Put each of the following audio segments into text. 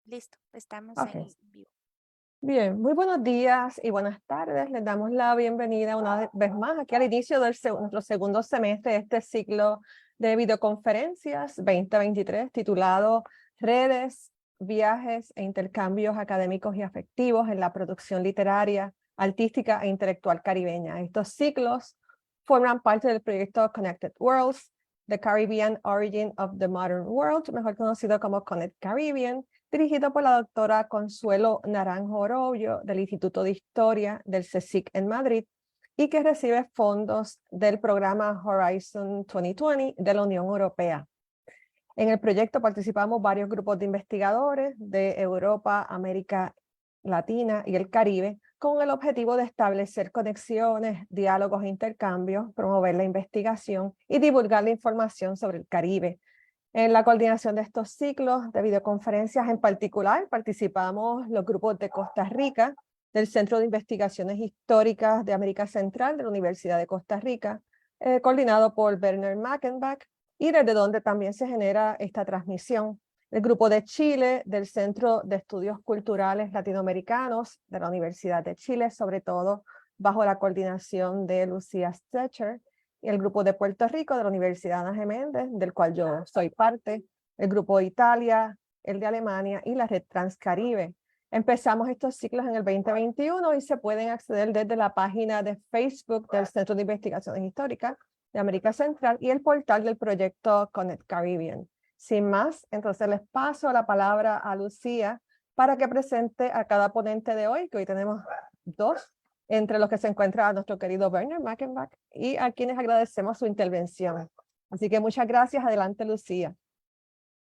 Listo, estamos Ok. en vivo. Bien, muy buenos días y buenas tardes. Les damos la bienvenida una vez más aquí al inicio de nuestro segundo semestre de este ciclo de videoconferencias 2023 titulado Redes, Viajes e Intercambios Académicos y Afectivos en la Producción Literaria, Artística e Intelectual Caribeña. Estos ciclos forman parte del proyecto Connected Worlds, The Caribbean Origin of the Modern World, mejor conocido como Connect Caribbean, dirigido por la doctora Consuelo Naranjo Orobio del Instituto de Historia del CSIC en Madrid y que recibe fondos del programa Horizon 2020 de la Unión Europea. En el proyecto participamos varios grupos de investigadores de Europa, América Latina y el Caribe con el objetivo de establecer conexiones, diálogos e intercambios, promover la investigación y divulgar la información sobre el Caribe. En la coordinación de estos ciclos de videoconferencias en particular participamos los grupos de Costa Rica, del Centro de Investigaciones Históricas de América Central de la Universidad de Costa Rica, coordinado por Werner Mackenbach, y desde donde también se genera esta transmisión. El grupo de Chile, del Centro de Estudios Culturales Latinoamericanos de la Universidad de Chile, sobre todo bajo la coordinación de Lucía Stecher, y el grupo de Puerto Rico de la Universidad Ana Geméndez, del cual yo soy parte, el grupo de Italia, el de Alemania y la red Transcaribe. Empezamos estos ciclos en el 2021 y se pueden acceder desde la página de Facebook del Centro de Investigaciones Históricas de América Central y el portal del proyecto Connect Caribbean. Sin más, entonces les paso la palabra a Lucía para que presente a cada ponente de hoy, que hoy tenemos dos, entre los que se encuentra nuestro querido Werner Mackenbach y a quienes agradecemos su intervención. Así que muchas gracias. Adelante, Lucía.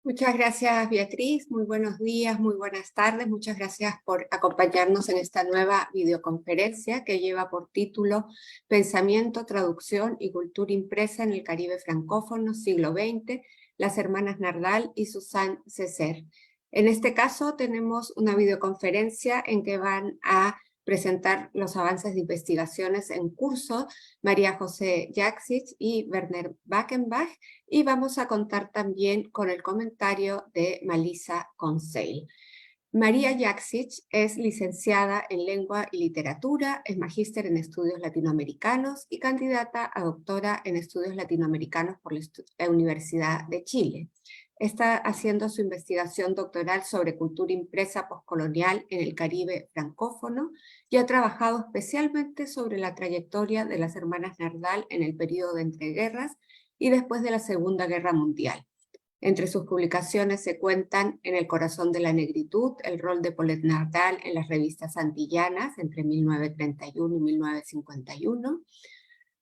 Muchas gracias, Beatriz. Muy buenos días, muy buenas tardes. Muchas gracias por acompañarnos en esta nueva videoconferencia que lleva por título Pensamiento, Traducción y Cultura Impresa en el Caribe Francófono, siglo XX, las hermanas Nardal y Suzanne Césaire. En este caso tenemos una videoconferencia en que van a presentar los avances de investigaciones en curso María José Jaksic y Werner Mackenbach, y vamos a contar también con el comentario de Malisa Conseil. María Jaksic es licenciada en Lengua y Literatura, es magíster en Estudios Latinoamericanos y candidata a doctora en Estudios Latinoamericanos por la Universidad de Chile. Está haciendo su investigación doctoral sobre cultura impresa postcolonial en el Caribe francófono y ha trabajado especialmente sobre la trayectoria de las hermanas Nardal en el periodo de entreguerras y después de la Segunda Guerra Mundial. Entre sus publicaciones se cuentan En el corazón de la negritud, el rol de Paulette Nardal en las revistas antillanas entre 1931 y 1951,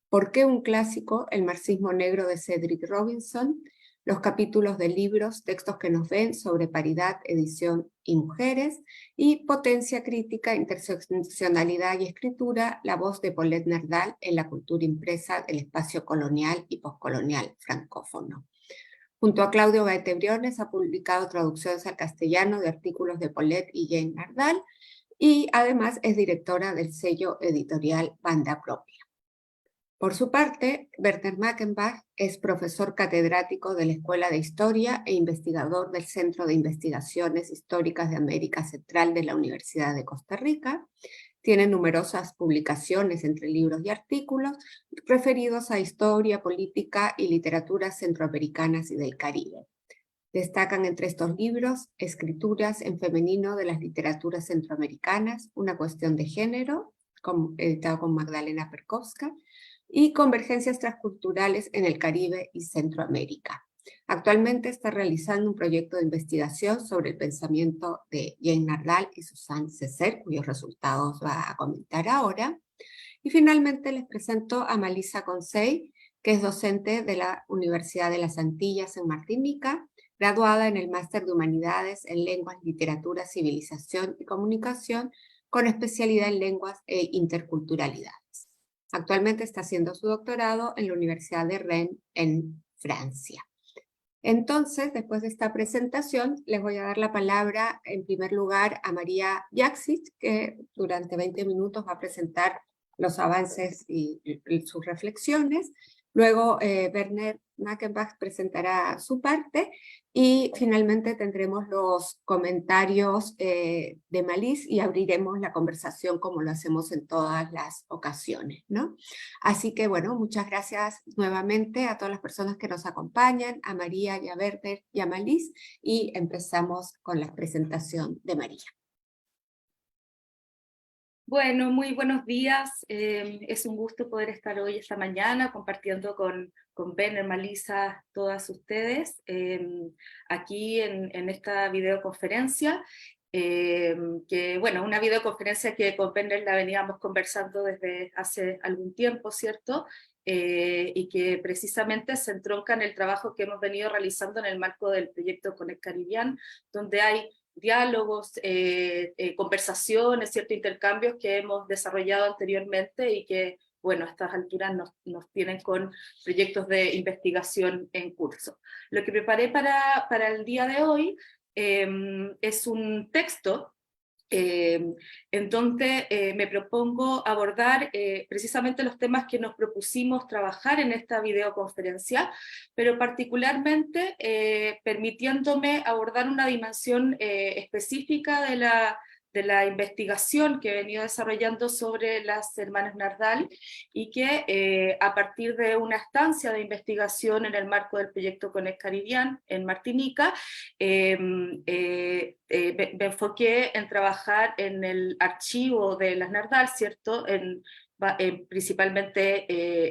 ¿Por qué un clásico? El marxismo negro de Cedric Robinson, los capítulos de libros, textos que nos ven sobre paridad, edición y mujeres, y Potencia crítica, interseccionalidad y escritura, la voz de Paulette Nardal en la cultura impresa del espacio colonial y postcolonial francófono. Junto a Claudio Gaete Briones ha publicado traducciones al castellano de artículos de Paulette y Jane Nardal, y además es directora del sello editorial Banda Propia. Por su parte, Werner Mackenbach es profesor catedrático de la Escuela de Historia e investigador del Centro de Investigaciones Históricas de América Central de la Universidad de Costa Rica. Tiene numerosas publicaciones entre libros y artículos referidos a historia, política y literatura centroamericanas y del Caribe. Destacan entre estos libros Escrituras en femenino de las literaturas centroamericanas, una cuestión de género, editado con Magdalena Perkowska, y Convergencias transculturales en el Caribe y Centroamérica. Actualmente está realizando un proyecto de investigación sobre el pensamiento de Jane Nardal y Suzanne Césaire, cuyos resultados va a comentar ahora. Y finalmente les presento a Malisa Conseil, que es docente de la Universidad de las Antillas en Martinica, graduada en el Máster de Humanidades en Lenguas, Literatura, Civilización y Comunicación, con especialidad en Lenguas e Interculturalidades. Actualmente está haciendo su doctorado en la Universidad de Rennes, en Francia. Entonces, después de esta presentación, les voy a dar la palabra en primer lugar a María Jaksic, que durante 20 minutos va a presentar los avances y sus reflexiones. Luego Werner Mackenbach presentará su parte y finalmente tendremos los comentarios de Malice y abriremos la conversación como lo hacemos en todas las ocasiones, ¿no? Así que bueno, muchas gracias nuevamente a todas las personas que nos acompañan, a María y a Werner y a Malice, y empezamos con la presentación de María. Bueno, muy buenos días. Es un gusto poder estar hoy, esta mañana, compartiendo con Werner, Malisa, todas ustedes, aquí en esta videoconferencia, que, bueno, una videoconferencia que con Werner la veníamos conversando desde hace algún tiempo, ¿cierto? Y que precisamente se entronca en el trabajo que hemos venido realizando en el marco del proyecto Connect Caribbean, donde hay diálogos, conversaciones, ciertos intercambios que hemos desarrollado anteriormente y que, bueno, a estas alturas nos tienen con proyectos de investigación en curso. Lo que preparé para el día de hoy es un texto en donde me propongo abordar precisamente los temas que nos propusimos trabajar en esta videoconferencia, pero particularmente permitiéndome abordar una dimensión específica de la investigación que he venido desarrollando sobre las hermanas Nardal, y que a partir de una estancia de investigación en el marco del proyecto Connect Caribbean en Martinica, me enfoqué en trabajar en el archivo de las Nardal, ¿cierto? Principalmente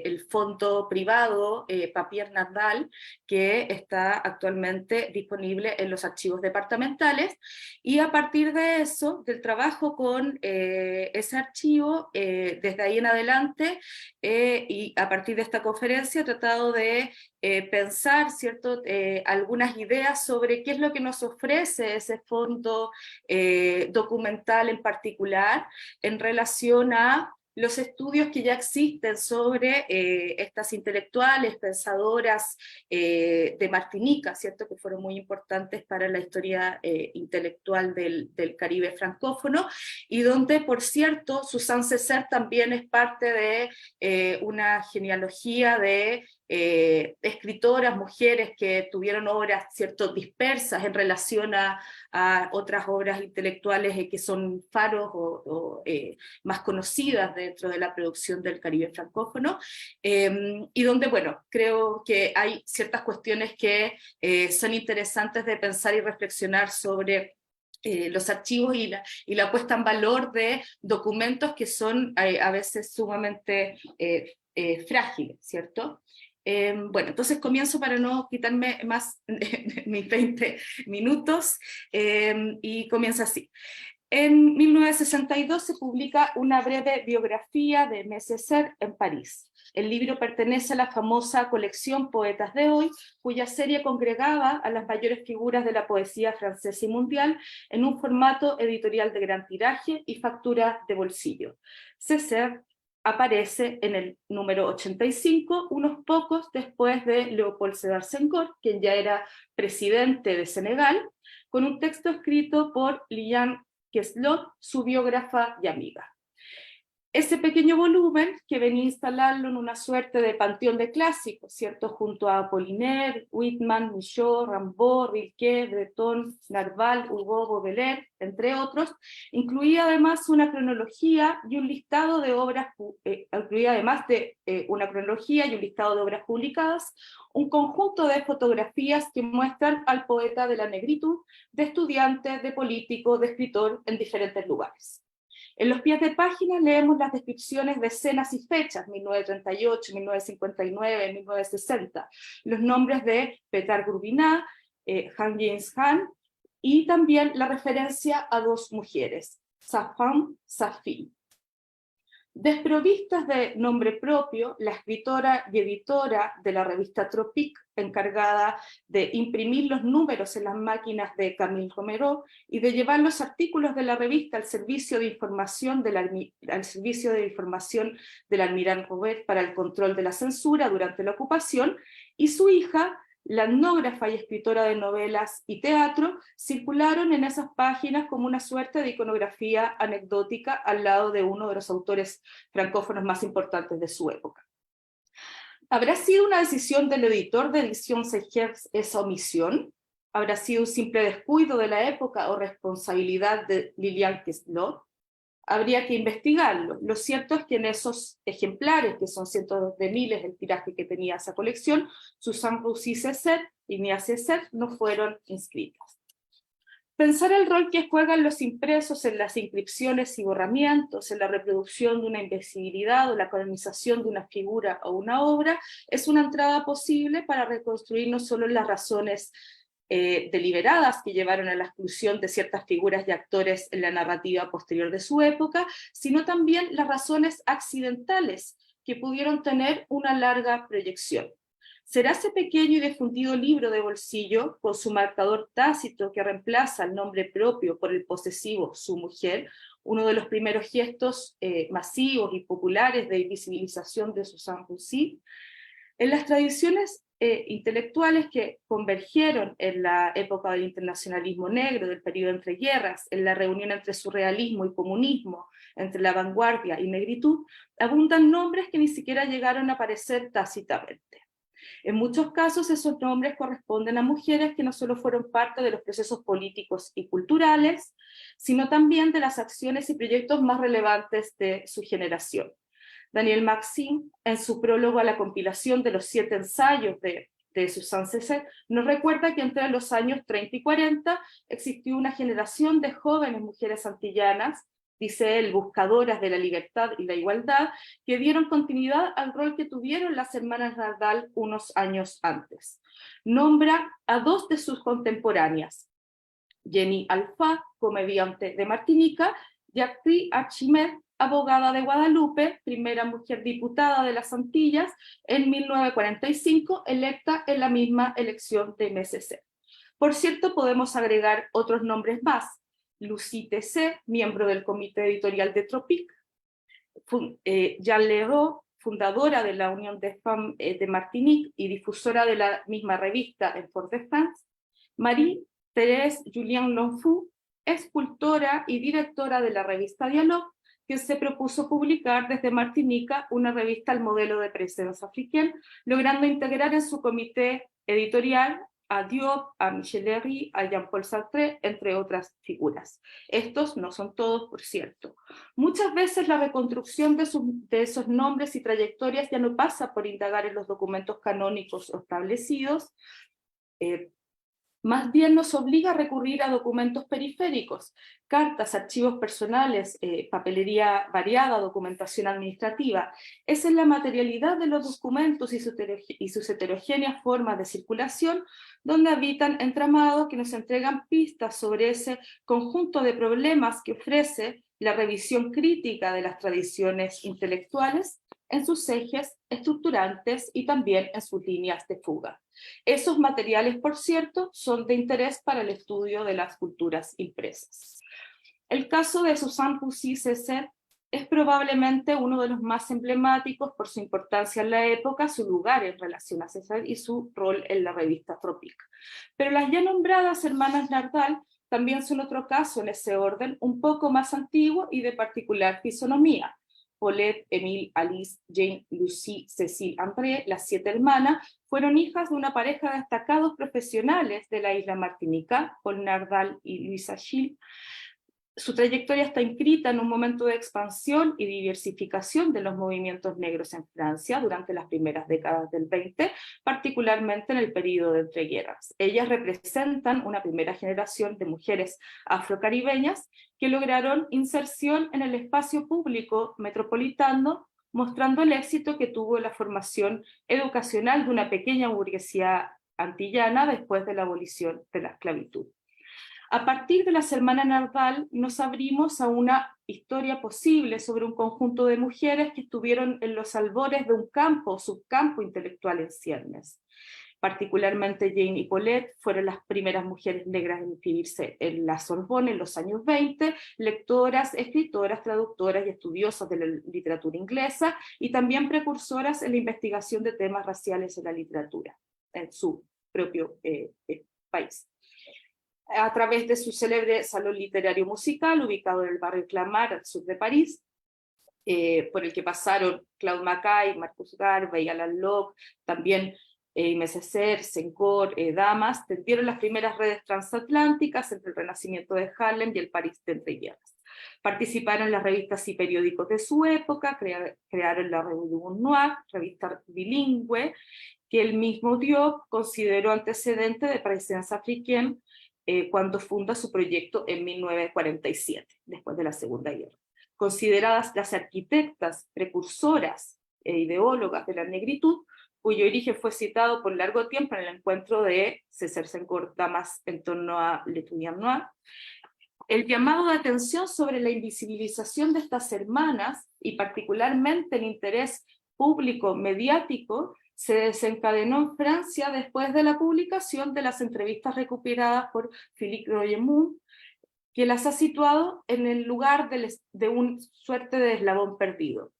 el fondo privado Papier Nardal, que está actualmente disponible en los archivos departamentales, y a partir de eso, del trabajo con ese archivo, desde ahí en adelante, y a partir de esta conferencia he tratado de pensar, ¿cierto? Algunas ideas sobre qué es lo que nos ofrece ese fondo documental en particular en relación a los estudios que ya existen sobre estas intelectuales, pensadoras de Martinica, ¿cierto? Que fueron muy importantes para la historia intelectual del Caribe francófono, y donde, por cierto, Suzanne Césaire también es parte de una genealogía de escritoras, mujeres que tuvieron obras, ¿cierto?, dispersas en relación a otras obras intelectuales que son faros o más conocidas dentro de la producción del Caribe francófono, y donde, bueno, creo que hay ciertas cuestiones que son interesantes de pensar y reflexionar sobre los archivos y la puesta en valor de documentos que son a veces sumamente frágiles, ¿cierto? Bueno, entonces comienzo para no quitarme más mis 20 minutos, y comienza así. En 1962 se publica una breve biografía de Aimé Césaire en París. El libro pertenece a la famosa colección Poetas de Hoy, cuya serie congregaba a las mayores figuras de la poesía francesa y mundial en un formato editorial de gran tiraje y factura de bolsillo. Césaire aparece en el número 85, unos pocos después de Léopold Sédar Senghor, quien ya era presidente de Senegal, con un texto escrito por Liliane Queslot, su biógrafa y amiga. Ese pequeño volumen, que venía a instalarlo en una suerte de panteón de clásicos, ¿cierto?, junto a Apollinaire, Whitman, Michaud, Rimbaud, Rilke, Breton, Narval, Hugo, Baudelaire, entre otros, incluía además una cronología y un listado de obras, publicadas, un conjunto de fotografías que muestran al poeta de la negritud, de estudiante, de político, de escritor en diferentes lugares. En los pies de página leemos las descripciones de escenas y fechas, 1938, 1959, 1960, los nombres de Petar Gurvinat, Han James Han, y también la referencia a dos mujeres, sa femme, sa fille. Desprovistas de nombre propio, la escritora y editora de la revista Tropique, encargada de imprimir los números en las máquinas de Camille Romero y de llevar los artículos de la revista al servicio de información del almirante Robert para el control de la censura durante la ocupación, y su hija, la etnógrafa y escritora de novelas y teatro, circularon en esas páginas como una suerte de iconografía anecdótica al lado de uno de los autores francófonos más importantes de su época. ¿Habrá sido una decisión del editor de edición Segers esa omisión? ¿Habrá sido un simple descuido de la época o responsabilidad de Lilian Queslot? Habría que investigarlo. Lo cierto es que en esos ejemplares, que son cientos de miles el tiraje que tenía esa colección, Suzanne Roussy Césaire y Nia Césaire no fueron inscritas. Pensar el rol que juegan los impresos en las inscripciones y borramientos, en la reproducción de una invisibilidad o la colonización de una figura o una obra, es una entrada posible para reconstruir no solo las razones deliberadas que llevaron a la exclusión de ciertas figuras y actores en la narrativa posterior de su época, sino también las razones accidentales que pudieron tener una larga proyección. ¿Será ese pequeño y difundido libro de bolsillo, con su marcador tácito que reemplaza el nombre propio por el posesivo su mujer, uno de los primeros gestos masivos y populares de visibilización de Suzanne Roussy? En las tradiciones intelectuales que convergieron en la época del internacionalismo negro, del periodo entre guerras, en la reunión entre surrealismo y comunismo, entre la vanguardia y negritud, abundan nombres que ni siquiera llegaron a aparecer tácitamente. En muchos casos esos nombres corresponden a mujeres que no solo fueron parte de los procesos políticos y culturales, sino también de las acciones y proyectos más relevantes de su generación. Daniel Maxim, en su prólogo a la compilación de los 7 ensayos de Suzanne Césaire, nos recuerda que entre los años 30 y 40 existió una generación de jóvenes mujeres antillanas, dice él, buscadoras de la libertad y la igualdad, que dieron continuidad al rol que tuvieron las hermanas Nardal unos años antes. Nombra a 2 de sus contemporáneas, Jenny Alpha, comediante de Martinica, y Actriz Archimet, abogada de Guadalupe, primera mujer diputada de las Antillas, en 1945, electa en la misma elección de MSC. Por cierto, podemos agregar otros nombres más. Lucie Tessé, miembro del comité editorial de Tropic, Jeanne Leroux, fundadora de la Unión des Femmes de Martinique y difusora de la misma revista en Fort-de-France, Marie-Thérèse Julien-Lonfou, escultora y directora de la revista Dialogue, que se propuso publicar desde Martinica una revista al modelo de presencia africaine, logrando integrar en su comité editorial a Diop, a Michel Léry, a Jean-Paul Sartre, entre otras figuras. Estos no son todos, por cierto. Muchas veces la reconstrucción de esos nombres y trayectorias ya no pasa por indagar en los documentos canónicos establecidos, más bien nos obliga a recurrir a documentos periféricos, cartas, archivos personales, papelería variada, documentación administrativa. Es en la materialidad de los documentos y sus heterogéneas formas de circulación donde habitan entramados que nos entregan pistas sobre ese conjunto de problemas que ofrece la revisión crítica de las tradiciones intelectuales en sus ejes estructurantes y también en sus líneas de fuga. Esos materiales, por cierto, son de interés para el estudio de las culturas impresas. El caso de Suzanne Roussy Césaire es probablemente uno de los más emblemáticos por su importancia en la época, su lugar en relación a Césaire y su rol en la revista Tropic. Pero las ya nombradas hermanas Nardal también son otro caso en ese orden, un poco más antiguo y de particular fisonomía. Paulette, Émile, Alice, Jane, Lucie, Cécile, André, las 7 hermanas, fueron hijas de una pareja de destacados profesionales de la isla Martinica, Paul Nardal y Louise Achille. Su trayectoria está inscrita en un momento de expansión y diversificación de los movimientos negros en Francia durante las primeras décadas del 20, particularmente en el período de entreguerras. Ellas representan una primera generación de mujeres afrocaribeñas que lograron inserción en el espacio público metropolitano, mostrando el éxito que tuvo la formación educacional de una pequeña burguesía antillana después de la abolición de la esclavitud. A partir de las hermanas Nardal nos abrimos a una historia posible sobre un conjunto de mujeres que estuvieron en los albores de un campo, subcampo intelectual en ciernes. Particularmente Jane y Paulette fueron las primeras mujeres negras en inscribirse en la Sorbonne en los años 20, lectoras, escritoras, traductoras y estudiosas de la literatura inglesa, y también precursoras en la investigación de temas raciales en la literatura, en su propio país. A través de su célebre salón literario musical, ubicado en el barrio Clamart, al sur de París, por el que pasaron Claude Mackay, Marcus Garvey, Alan Locke, también Mececer, Sencor, Damas, tendieron las primeras redes transatlánticas entre el Renacimiento de Harlem y el París de entreguerras. Participaron en las revistas y periódicos de su época, crearon la Revue du Monde Noir, revista bilingüe, que el mismo Diop consideró antecedente de Présence Africaine cuando funda su proyecto en 1947, después de la Segunda Guerra. Consideradas las arquitectas precursoras e ideólogas de la negritud, cuyo origen fue citado por largo tiempo en el encuentro de César Sencor Damas en torno a L'Étudiant Noir, el llamado de atención sobre la invisibilización de estas hermanas, y particularmente el interés público mediático, se desencadenó en Francia después de la publicación de las entrevistas recuperadas por Philippe Royemont, que las ha situado en el lugar de una suerte de eslabón perdido.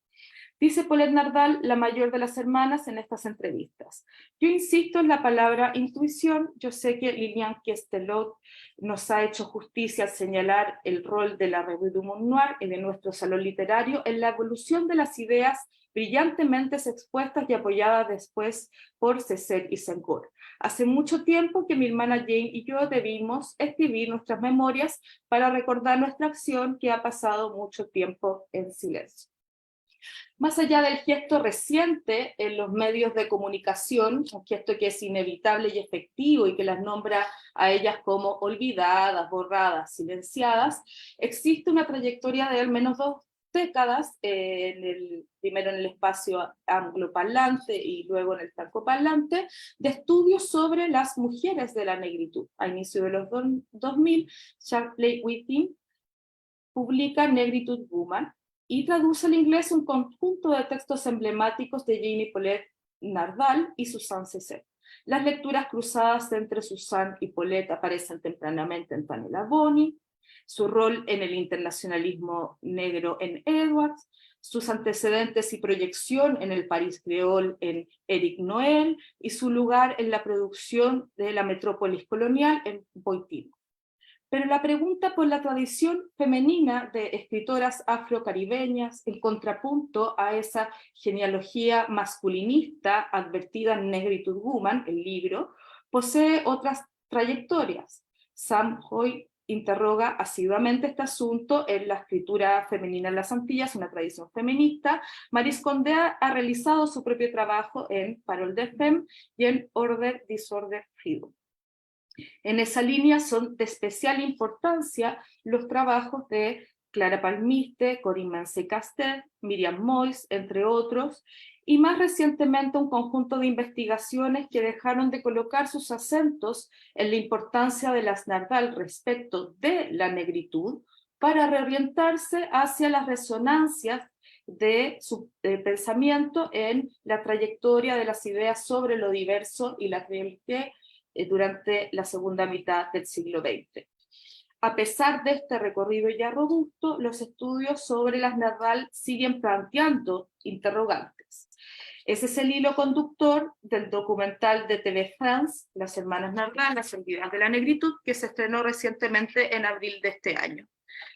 Dice Paulette Nardal, la mayor de las hermanas, en estas entrevistas: yo insisto en la palabra intuición. Yo sé que Lilian Questelot nos ha hecho justicia al señalar el rol de la Revue du Monde Noir y de nuestro salón literario en la evolución de las ideas brillantemente expuestas y apoyadas después por Césaire y Sencor. Hace mucho tiempo que mi hermana Jane y yo debimos escribir nuestras memorias para recordar nuestra acción que ha pasado mucho tiempo en silencio. Más allá del gesto reciente en los medios de comunicación, un gesto que es inevitable y efectivo y que las nombra a ellas como olvidadas, borradas, silenciadas, existe una trayectoria de al menos 2 décadas, primero en el espacio angloparlante y luego en el francoparlante, de estudios sobre las mujeres de la negritud. A inicio de los 2000, Sharpley Whiting publica Negritude Woman, y traduce al inglés un conjunto de textos emblemáticos de Jeanne Paulette Nardal y Suzanne Césaire. Las lecturas cruzadas entre Suzanne y Paulette aparecen tempranamente en Pamela Bonney, su rol en el internacionalismo negro en Edwards, sus antecedentes y proyección en el París creol en Éric Noel, y su lugar en la producción de la metrópolis colonial en Boitil. Pero la pregunta por la tradición femenina de escritoras afrocaribeñas, en contrapunto a esa genealogía masculinista advertida en Negritude Woman, el libro, posee otras trayectorias. Sam Hoy interroga asiduamente este asunto en la escritura femenina en las Antillas, una tradición feminista. Maryse Condé ha realizado su propio trabajo en Parole de Femme y en Order, Disorder, Freedom. En esa línea son de especial importancia los trabajos de Clara Palmiste, Corinne Mancé-Castel, Miriam Moyes, entre otros, y más recientemente un conjunto de investigaciones que dejaron de colocar sus acentos en la importancia de las Nardal respecto de la negritud para reorientarse hacia las resonancias de su pensamiento en la trayectoria de las ideas sobre lo diverso y la realidad durante la segunda mitad del siglo XX. A pesar de este recorrido ya robusto, los estudios sobre las Nardal siguen planteando interrogantes. Ese es el hilo conductor del documental de TV France, Las hermanas Nardal, las entidades de la negritud, que se estrenó recientemente en abril de este año.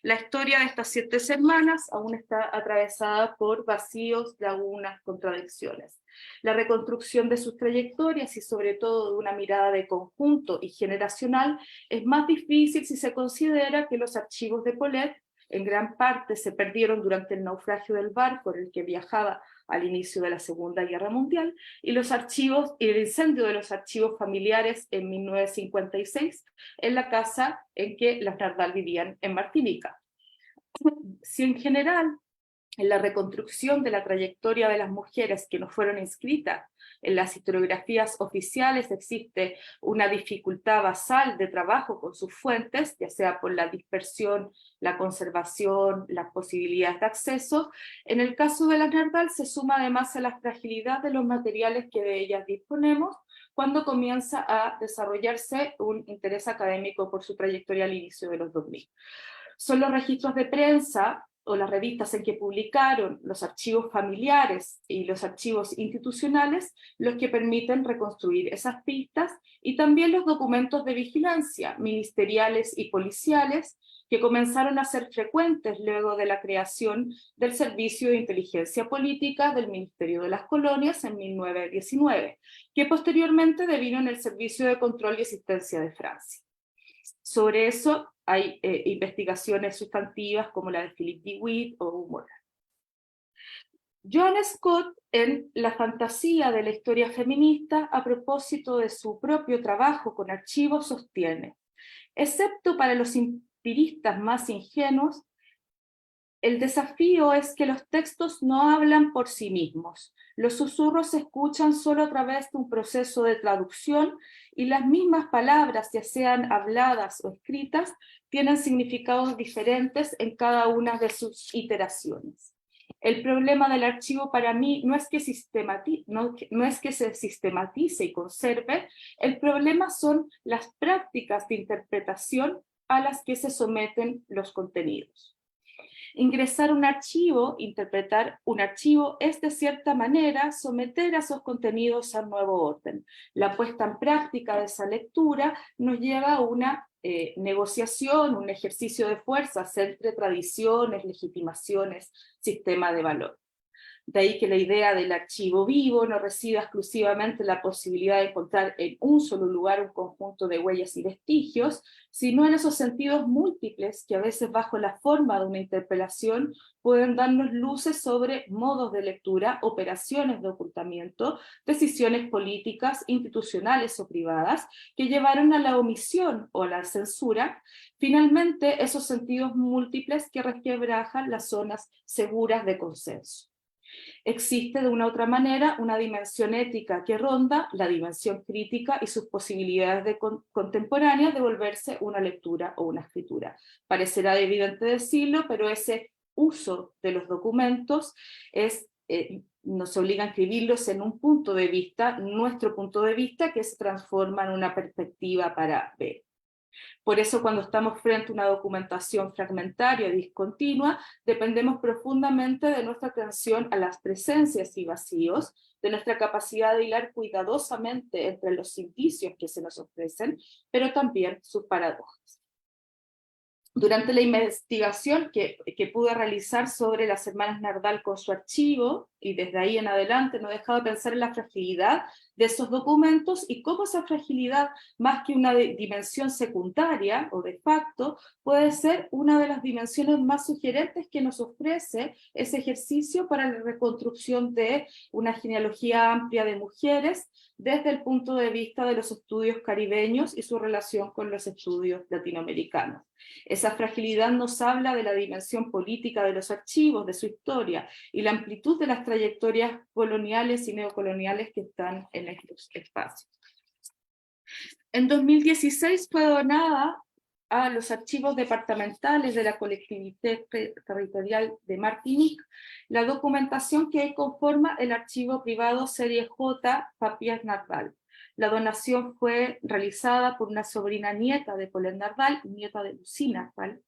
La historia de estas 7 hermanas aún está atravesada por vacíos, lagunas, contradicciones. La reconstrucción de sus trayectorias y sobre todo de una mirada de conjunto y generacional es más difícil si se considera que los archivos de Paulette en gran parte se perdieron durante el naufragio del barco en el que viajaba al inicio de la Segunda Guerra Mundial, y los archivos y el incendio de los archivos familiares en 1956 en la casa en que las Nardal vivían en Martinica. Si en general en la reconstrucción de la trayectoria de las mujeres que no fueron inscritas en las historiografías oficiales existe una dificultad basal de trabajo con sus fuentes, ya sea por la dispersión, la conservación, las posibilidades de acceso. En el caso de las Nardal se suma además a la fragilidad de los materiales que de ellas disponemos cuando comienza a desarrollarse un interés académico por su trayectoria al inicio de los 2000. Son los registros de prensa o las revistas en que publicaron, los archivos familiares y los archivos institucionales, los que permiten reconstruir esas pistas, y también los documentos de vigilancia, ministeriales y policiales, que comenzaron a ser frecuentes luego de la creación del Servicio de Inteligencia Política del Ministerio de las Colonias en 1919, que posteriormente devino en el Servicio de Control y Asistencia de Francia. Sobre eso hay investigaciones sustantivas como la de Philip DeWitt o Humor. Joan Scott, en La fantasía de la historia feminista, a propósito de su propio trabajo con archivos, sostiene: excepto para los empiristas más ingenuos, el desafío es que los textos no hablan por sí mismos. Los susurros se escuchan solo a través de un proceso de traducción, y las mismas palabras, ya sean habladas o escritas, tienen significados diferentes en cada una de sus iteraciones. El problema del archivo para mí no es que se sistematice y conserve, el problema son las prácticas de interpretación a las que se someten los contenidos. Ingresar un archivo, interpretar un archivo, es de cierta manera someter a esos contenidos al nuevo orden. La puesta en práctica de esa lectura nos lleva a una negociación, un ejercicio de fuerzas entre tradiciones, legitimaciones, sistema de valor. De ahí que la idea del archivo vivo no resida exclusivamente en la posibilidad de encontrar en un solo lugar un conjunto de huellas y vestigios, sino en esos sentidos múltiples que a veces bajo la forma de una interpelación pueden darnos luces sobre modos de lectura, operaciones de ocultamiento, decisiones políticas, institucionales o privadas que llevaron a la omisión o a la censura. Finalmente, esos sentidos múltiples que resquebrajan las zonas seguras de consenso. Existe de una u otra manera una dimensión ética que ronda la dimensión crítica y sus posibilidades contemporáneas de volverse una lectura o una escritura. Parecerá evidente decirlo, pero ese uso de los documentos nos obliga a escribirlos en un punto de vista, nuestro punto de vista, que se transforma en una perspectiva para ver. Por eso, cuando estamos frente a una documentación fragmentaria y discontinua, dependemos profundamente de nuestra atención a las presencias y vacíos, de nuestra capacidad de hilar cuidadosamente entre los indicios que se nos ofrecen, pero también sus paradojas. Durante la investigación que pude realizar sobre las hermanas Nardal con su archivo, y desde ahí en adelante no he dejado de pensar en la fragilidad de esos documentos y cómo esa fragilidad, más que una dimensión secundaria o de facto, puede ser una de las dimensiones más sugerentes que nos ofrece ese ejercicio para la reconstrucción de una genealogía amplia de mujeres desde el punto de vista de los estudios caribeños y su relación con los estudios latinoamericanos. Esa fragilidad nos habla de la dimensión política de los archivos, de su historia, y la amplitud de las trayectorias coloniales y neocoloniales que están en estos espacios. En 2016 fue donada a los archivos departamentales de la colectividad territorial de Martinique la documentación que conforma el archivo privado Serie J Papier Nardal. La donación fue realizada por una sobrina nieta de Paulette Nardal, nieta de Lucie Nardal.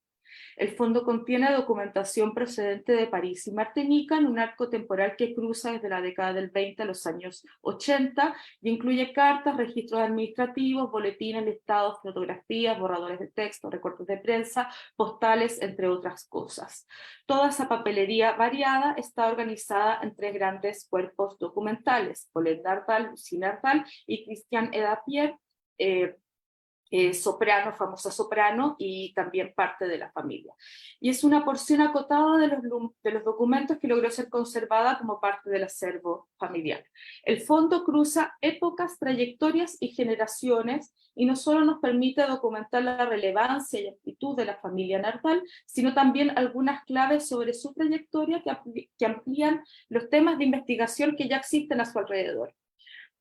El fondo contiene documentación procedente de París y Martinica en un arco temporal que cruza desde la década del 20 a los años 80 y incluye cartas, registros administrativos, boletines, listados, fotografías, borradores de texto, recortes de prensa, postales, entre otras cosas. Toda esa papelería variada está organizada en 3 grandes cuerpos documentales: Paulette Nardal, Lucie Nardal y Christian Edapier, soprano, famosa soprano, y también parte de la familia. Y es una porción acotada de los documentos que logró ser conservada como parte del acervo familiar. El fondo cruza épocas, trayectorias y generaciones, y no solo nos permite documentar la relevancia y amplitud de la familia Nardal, sino también algunas claves sobre su trayectoria que amplían los temas de investigación que ya existen a su alrededor.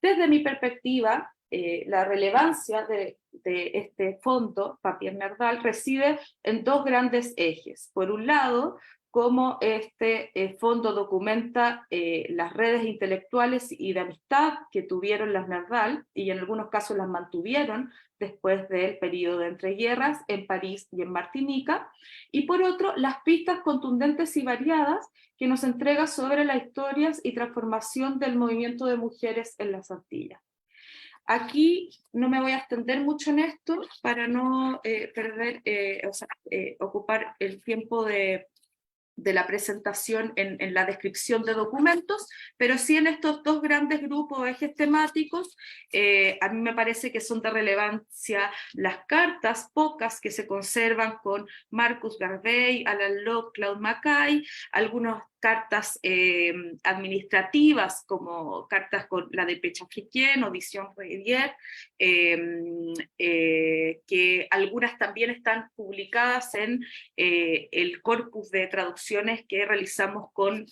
Desde mi perspectiva, la relevancia de este fondo, Papier Nardal, reside en 2 grandes ejes. Por un lado, cómo este fondo documenta las redes intelectuales y de amistad que tuvieron las Nardal, y en algunos casos las mantuvieron después del periodo de entreguerras en París y en Martinica, y por otro, las pistas contundentes y variadas que nos entrega sobre las historias y transformación del movimiento de mujeres en las Antillas. Aquí no me voy a extender mucho en esto para no ocupar el tiempo de la presentación en la descripción de documentos, pero sí en estos dos grandes grupos o ejes temáticos, a mí me parece que son de relevancia las cartas, pocas que se conservan con Marcus Garvey, Alan Locke, Claude Mackay, algunas cartas administrativas, como cartas con la de Pecha Africaine o Vision Redier, que algunas también están publicadas en el corpus de traducciones que realizamos con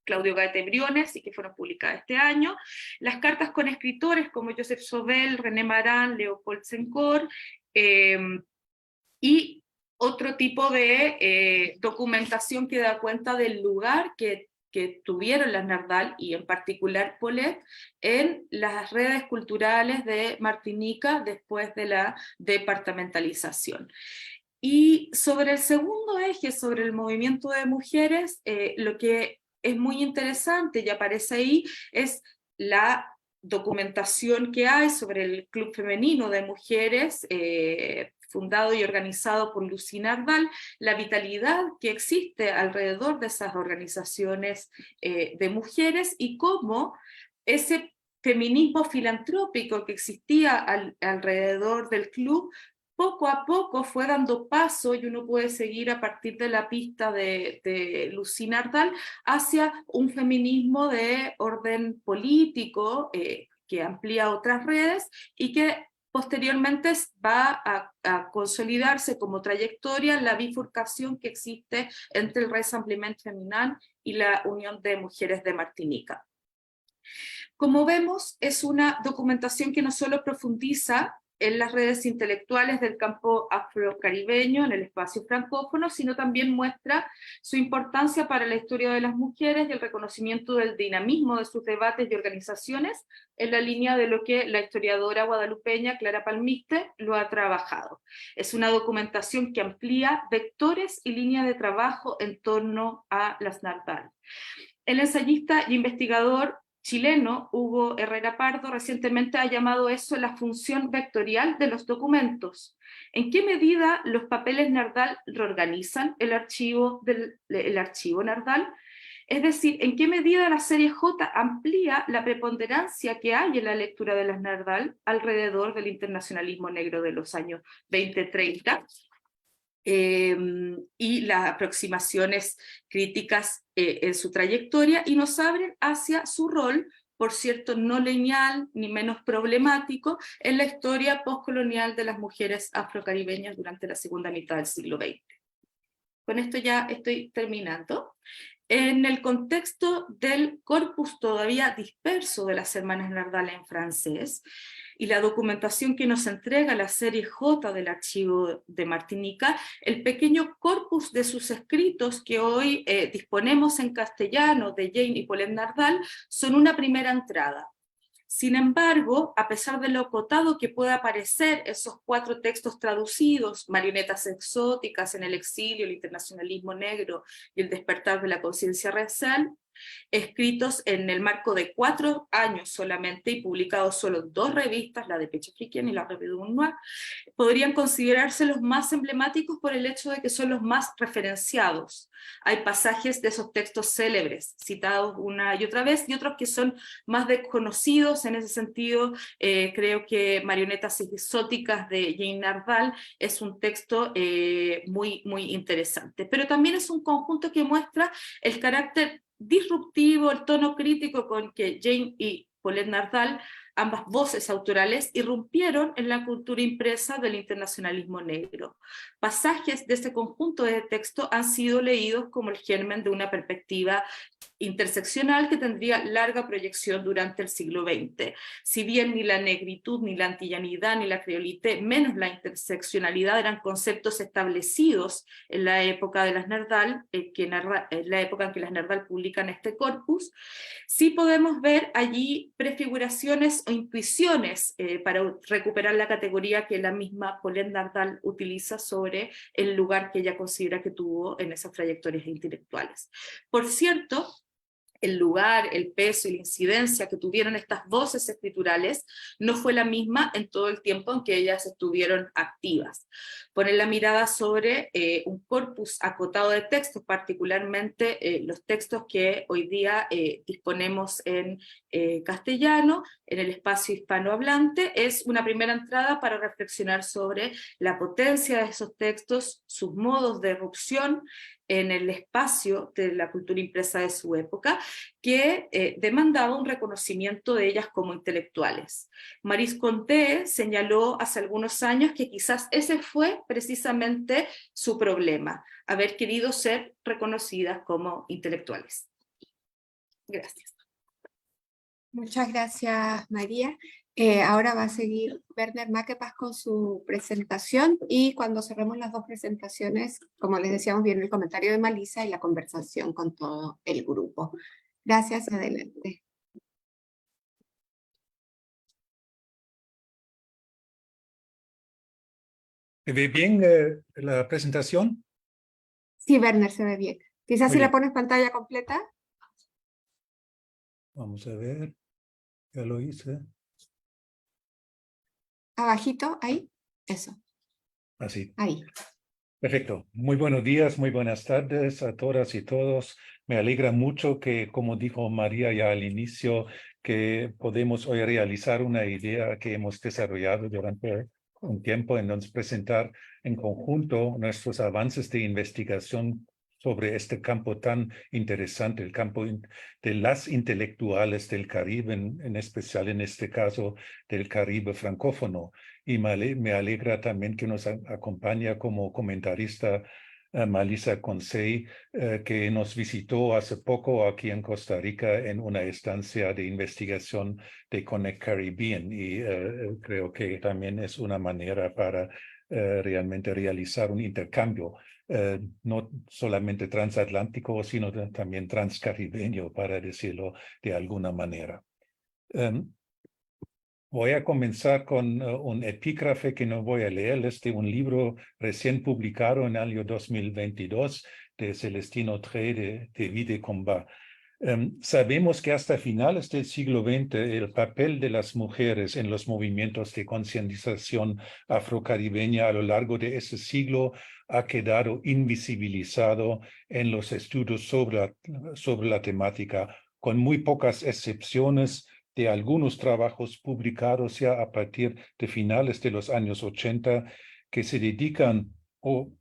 Claudio Gaete Briones y que fueron publicadas este año, las cartas con escritores como Joseph Sobel, René Maran, Leopold Sencor, y otro tipo de documentación que da cuenta del lugar que tuvieron las Nardal, y en particular Paulet, en las redes culturales de Martinica después de la departamentalización. Y sobre el segundo eje, sobre el movimiento de mujeres, lo que es muy interesante y aparece ahí es la documentación que hay sobre el Club Femenino de Mujeres, fundado y organizado por Lucy Nardal, la vitalidad que existe alrededor de esas organizaciones de mujeres, y cómo ese feminismo filantrópico que existía alrededor del club poco a poco fue dando paso, y uno puede seguir a partir de la pista de Lucy Nardal, hacia un feminismo de orden político que amplía otras redes y que posteriormente va a consolidarse como trayectoria en la bifurcación que existe entre el Rassemblement Féminin y la Unión de Mujeres de Martinica. Como vemos, es una documentación que no solo profundiza en las redes intelectuales del campo afrocaribeño, en el espacio francófono, sino también muestra su importancia para la historia de las mujeres y el reconocimiento del dinamismo de sus debates y organizaciones, en la línea de lo que la historiadora guadalupeña Clara Palmiste lo ha trabajado. Es una documentación que amplía vectores y líneas de trabajo en torno a las Nardal. El ensayista y investigador chileno Hugo Herrera Pardo recientemente ha llamado eso la función vectorial de los documentos. ¿En qué medida los papeles Nardal reorganizan el archivo Nardal? Es decir, ¿en qué medida la serie J amplía la preponderancia que hay en la lectura de las Nardal alrededor del internacionalismo negro de los años 20-30? Y las aproximaciones críticas en su trayectoria, y nos abren hacia su rol, por cierto, no lineal ni menos problemático, en la historia postcolonial de las mujeres afrocaribeñas durante la segunda mitad del siglo XX. Con esto ya estoy terminando. En el contexto del corpus todavía disperso de las hermanas Nardal en francés, y la documentación que nos entrega la serie J del archivo de Martinica, el pequeño corpus de sus escritos que hoy disponemos en castellano de Jane y Paulet Nardal son una primera entrada. Sin embargo, a pesar de lo acotado que pueda parecer esos 4 textos traducidos, Marionetas exóticas en el exilio, el internacionalismo negro y el despertar de la conciencia racial, escritos en el marco de 4 años solamente y publicados solo en 2 revistas, la de Pecha Africaine y la Revue du Noir, podrían considerarse los más emblemáticos por el hecho de que son los más referenciados. Hay pasajes de esos textos célebres, citados una y otra vez, y otros que son más desconocidos. En ese sentido, creo que Marionetas exóticas de Jane Nardal es un texto muy, muy interesante. Pero también es un conjunto que muestra el carácter disruptivo, el tono crítico con que Jane y Paulet Nardal ambas voces autorales irrumpieron en la cultura impresa del internacionalismo negro. Pasajes de este conjunto de textos han sido leídos como el germen de una perspectiva interseccional que tendría larga proyección durante el siglo XX. Si bien ni la negritud, ni la antillanidad, ni la creolité, menos la interseccionalidad eran conceptos establecidos en la época de las Nardal, la época en que las Nardal publican este corpus, sí podemos ver allí prefiguraciones o intuiciones para recuperar la categoría que la misma Paulette Nardal utiliza sobre el lugar que ella considera que tuvo en esas trayectorias intelectuales. Por cierto, el lugar, el peso y la incidencia que tuvieron estas voces escriturales no fue la misma en todo el tiempo en que ellas estuvieron activas. Poner la mirada sobre un corpus acotado de textos, particularmente los textos que hoy día disponemos en castellano, en el espacio hispanohablante, es una primera entrada para reflexionar sobre la potencia de esos textos, sus modos de erupción en el espacio de la cultura impresa de su época, que demandaba un reconocimiento de ellas como intelectuales. Maryse Conté señaló hace algunos años que quizás ese fue precisamente su problema, haber querido ser reconocidas como intelectuales. Gracias. Muchas gracias, María. Ahora va a seguir Werner Makepas con su presentación y cuando cerremos las dos presentaciones, como les decíamos, viene el comentario de Malisa y la conversación con todo el grupo. Gracias, adelante. ¿Se ve bien la presentación? Sí, Werner, se ve bien. Quizás Muy si bien. la pones pantalla completa. Vamos a ver. Ya lo hice. Abajito, ahí. Eso, Así. ahí. Perfecto. Muy buenos días, muy buenas tardes a todas y todos. Me alegra mucho que, como dijo María ya al inicio, que podemos hoy realizar una idea que hemos desarrollado durante un tiempo en donde presentar en conjunto nuestros avances de investigación sobre este campo tan interesante, el campo de las intelectuales del Caribe, en especial en este caso del Caribe francófono. Y me alegra también que nos acompaña como comentarista Malisa Consey, que nos visitó hace poco aquí en Costa Rica en una estancia de investigación de Connect Caribbean. Y creo que también es una manera para realmente realizar un intercambio, no solamente transatlántico, sino también transcaribeño, para decirlo de alguna manera. Voy a comenzar con un epígrafe que no voy a leer, es de un libro recién publicado en el año 2022 de Celestino Trey de Vie de Combat. Sabemos que hasta finales del siglo XX el papel de las mujeres en los movimientos de concientización afrocaribeña a lo largo de ese siglo ha quedado invisibilizado en los estudios sobre la temática, con muy pocas excepciones de algunos trabajos publicados ya a partir de finales de los años 80 que se dedican o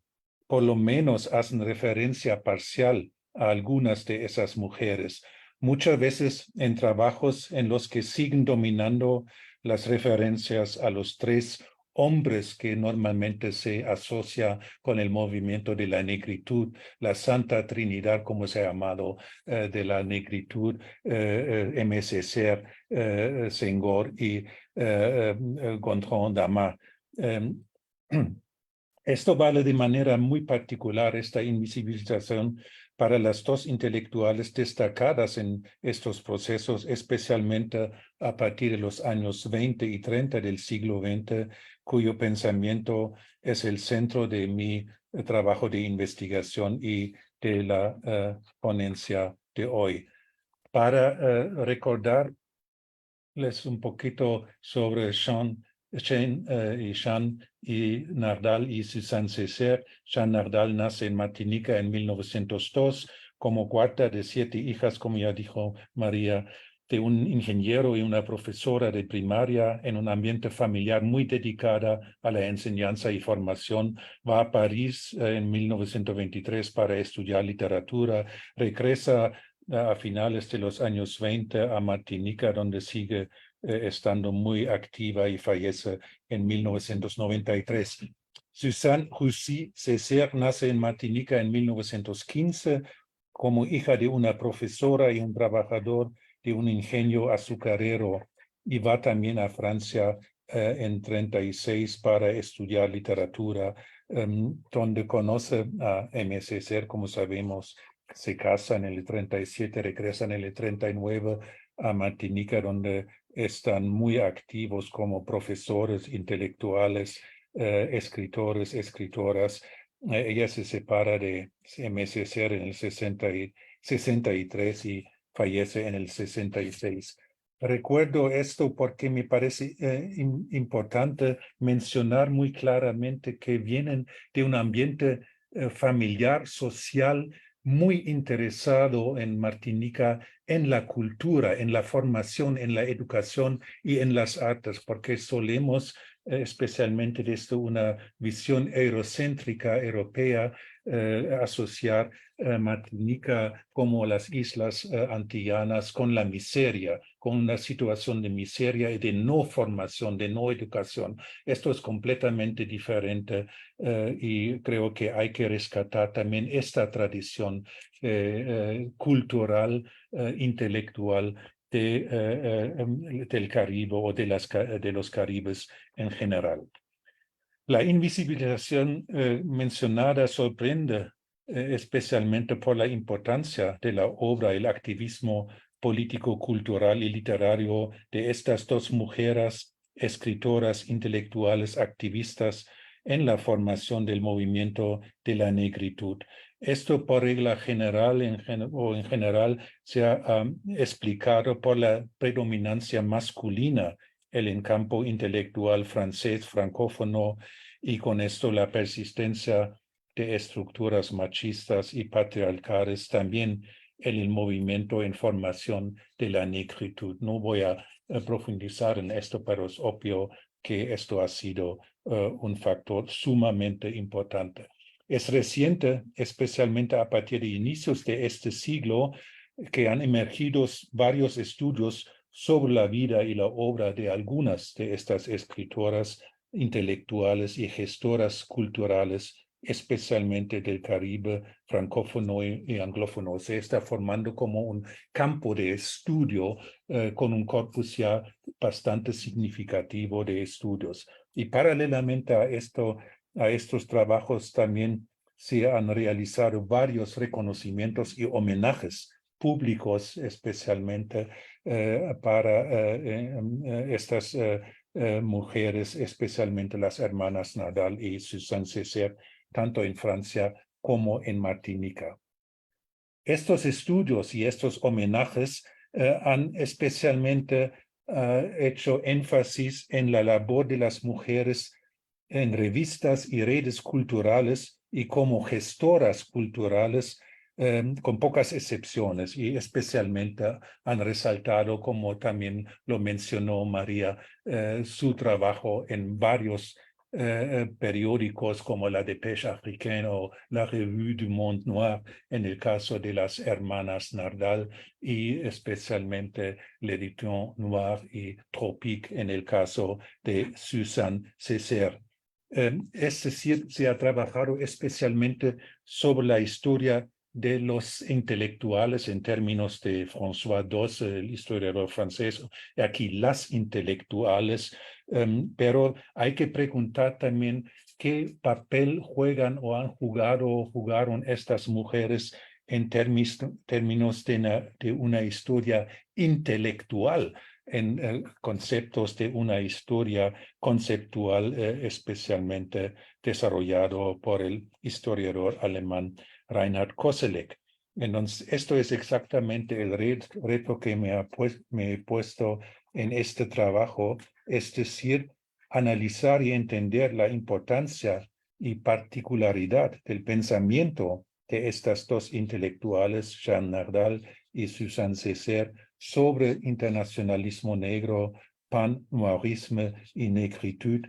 por lo menos hacen referencia parcial a algunas de esas mujeres, muchas veces en trabajos en los que siguen dominando las referencias a los tres hombres que normalmente se asocia con el movimiento de la negritud, la Santa Trinidad, como se ha llamado, de la negritud, Aimé Césaire, Senghor y Gontran Damas. Esto vale de manera muy particular, esta invisibilización, para las dos intelectuales destacadas en estos procesos, especialmente a partir de los años 20 y 30 del siglo XX, cuyo pensamiento es el centro de mi trabajo de investigación y de la ponencia de hoy. Para recordarles un poquito sobre Jean y Nardal y Suzanne Césaire. Jean Nardal nace en Martinica en 1902 como cuarta de 7 hijas, como ya dijo María, de un ingeniero y una profesora de primaria en un ambiente familiar muy dedicada a la enseñanza y formación. Va a París en 1923 para estudiar literatura, regresa a finales de los años 20 a Martinica, donde sigue estando muy activa y fallece en 1993. Suzanne Roussy Césaire nace en Martinica en 1915 como hija de una profesora y un trabajador de un ingenio azucarero, y va también a Francia en 36 para estudiar literatura, donde conoce a M. Césaire, como sabemos. Se casa en el 37, regresan en el 39 a Martinica, donde están muy activos como profesores, intelectuales, escritores, escritoras. Ella se separa de M. Césaire en el 63 y fallece en el 66. Recuerdo esto porque me parece importante mencionar muy claramente que vienen de un ambiente familiar, social, muy interesado en Martinica, en la cultura, en la formación, en la educación y en las artes, porque solemos, especialmente desde una visión eurocéntrica europea, asociar Martinica como las islas antillanas con la miseria, con una situación de miseria y de no formación, de no educación. Esto es completamente diferente y creo que hay que rescatar también esta tradición cultural, intelectual del Caribe o de los Caribes en general. La invisibilización mencionada sorprende especialmente por la importancia de la obra y el activismo político, cultural y literario de estas dos mujeres, escritoras, intelectuales, activistas en la formación del movimiento de la negritud. Esto por regla general o en general se ha explicado por la predominancia masculina en el campo intelectual francés, francófono, y con esto la persistencia de estructuras machistas y patriarcales también en el movimiento en formación de la negritud. No voy a profundizar en esto, pero es obvio que esto ha sido un factor sumamente importante. Es reciente, especialmente a partir de inicios de este siglo, que han emergido varios estudios sobre la vida y la obra de algunas de estas escritoras intelectuales y gestoras culturales, especialmente del Caribe francófono y anglófono. Se está formando como un campo de estudio con un corpus ya bastante significativo de estudios. Y paralelamente a estos trabajos también se han realizado varios reconocimientos y homenajes públicos, especialmente para estas mujeres, especialmente las hermanas Nadal y Suzanne Césaire, tanto en Francia como en Martinica. Estos estudios y estos homenajes han especialmente hecho énfasis en la labor de las mujeres en revistas y redes culturales y como gestoras culturales, con pocas excepciones, y especialmente han resaltado, como también lo mencionó María, su trabajo en varios periódicos como la Dépêche Africaine o la Revue du Monde Noir en el caso de las hermanas Nardal, y especialmente l'Édition Noire y Tropique en el caso de Suzanne Césaire. Es decir, se ha trabajado especialmente sobre la historia de los intelectuales en términos de François Doss, el historiador francés, y aquí las intelectuales, pero hay que preguntar también qué papel juegan o han jugado o jugaron estas mujeres en términos de una historia intelectual, en conceptos de una historia conceptual especialmente desarrollado por el historiador alemán Reinhard Koselleck. Entonces, esto es exactamente el reto que me he puesto en este trabajo, es decir, analizar y entender la importancia y particularidad del pensamiento de estas dos intelectuales, Jeanne Nardal y Suzanne Césaire, sobre internacionalismo negro, pan-noirisme y negritud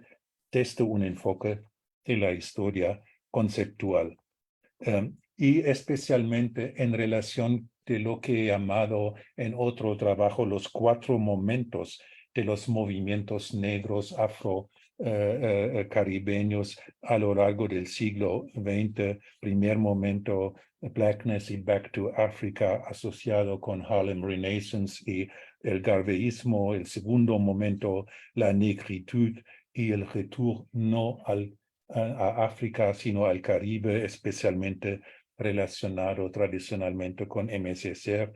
desde un enfoque de la historia conceptual. Y especialmente en relación de lo que he llamado en otro trabajo los 4 momentos de los movimientos negros afro-caribeños a lo largo del siglo XX, primer momento Blackness y Back to Africa asociado con Harlem Renaissance y el garveyismo, el segundo momento la negritud y el retorno no a África, sino al Caribe, especialmente relacionado tradicionalmente con MSSR.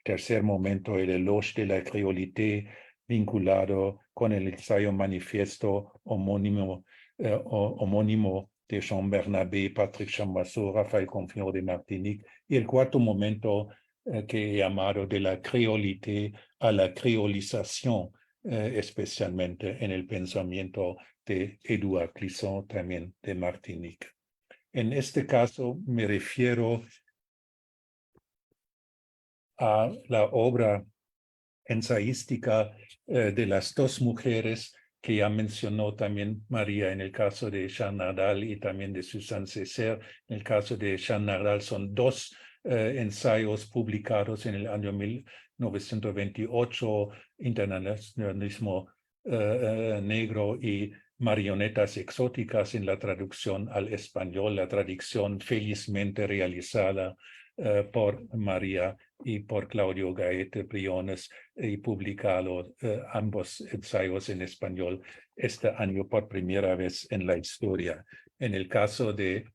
Tercer momento, el eloge de la creolité vinculado con el ensayo manifiesto homónimo de Jean Bernabé, Patrick Chamboisseau, Rafael Confiant de Martinique. Y el cuarto momento que he llamado de la creolité a la creolización, especialmente en el pensamiento de Édouard Glissant, también de Martinique. En este caso me refiero a la obra ensayística de las dos mujeres que ya mencionó también María en el caso de Jeanne Nardal y también de Suzanne Césaire. En el caso de Jeanne Nardal son dos ensayos publicados en el año 1928, Internacionalismo Negro y Marionetas Exóticas en la traducción al español, la traducción felizmente realizada por María y por Claudio Gaete Briones y publicado ambos ensayos en español este año por primera vez en la historia. En el caso de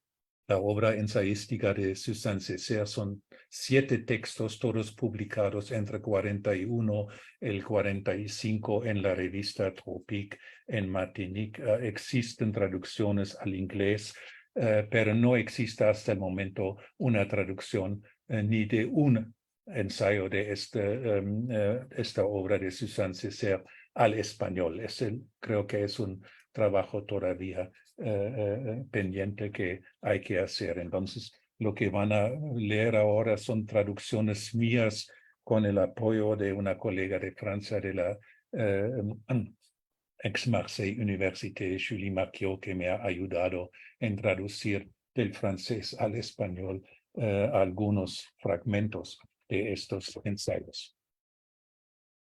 la obra ensayística de Suzanne Césaire son 7 textos, todos publicados entre 41 y el 45 en la revista Tropique en Martinique. Existen traducciones al inglés, pero no existe hasta el momento una traducción ni de un ensayo de esta obra de Suzanne Césaire al español. Creo que es un trabajo todavía pendiente que hay que hacer. Entonces, lo que van a leer ahora son traducciones mías con el apoyo de una colega de Francia de la Aix-Marseille Université, Julie Marquiot, que me ha ayudado en traducir del francés al español algunos fragmentos de estos ensayos.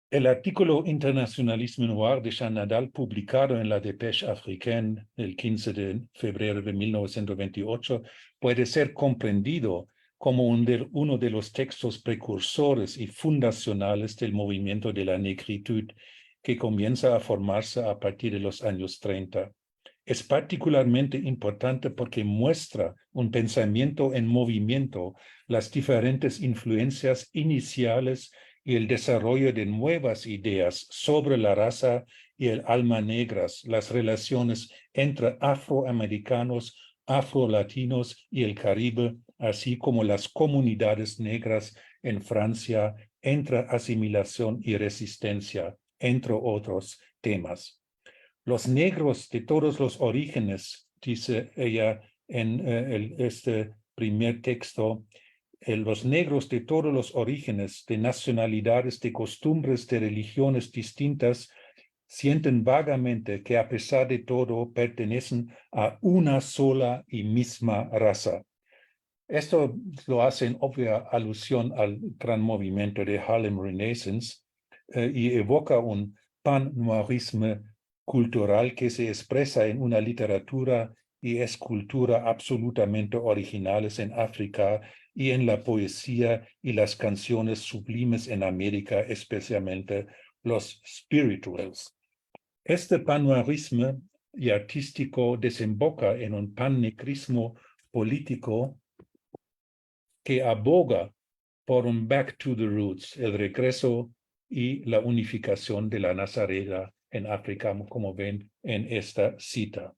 El artículo Internationalisme Noir de Jeanne Nardal, publicado en la Dépêche Africaine el 15 de febrero de 1928, puede ser comprendido como uno de los textos precursores y fundacionales del movimiento de la negritud que comienza a formarse a partir de los años 30. Es particularmente importante porque muestra un pensamiento en movimiento, las diferentes influencias iniciales y el desarrollo de nuevas ideas sobre la raza y el alma negras, las relaciones entre afroamericanos, afrolatinos y el Caribe, así como las comunidades negras en Francia, entre asimilación y resistencia, entre otros temas. Los negros de todos los orígenes, dice ella en este primer texto, los negros de todos los orígenes, de nacionalidades, de costumbres, de religiones distintas, sienten vagamente que a pesar de todo pertenecen a una sola y misma raza. Esto lo hace en obvia alusión al gran movimiento de Harlem Renaissance y evoca un pan-noirisme cultural que se expresa en una literatura y escultura absolutamente originales en África y en la poesía y las canciones sublimes en América, especialmente los spirituals. Este pan-noirisme y artístico desemboca en un pan-negrismo político que aboga por un back to the roots, el regreso y la unificación de la Nazarena en África, como ven en esta cita.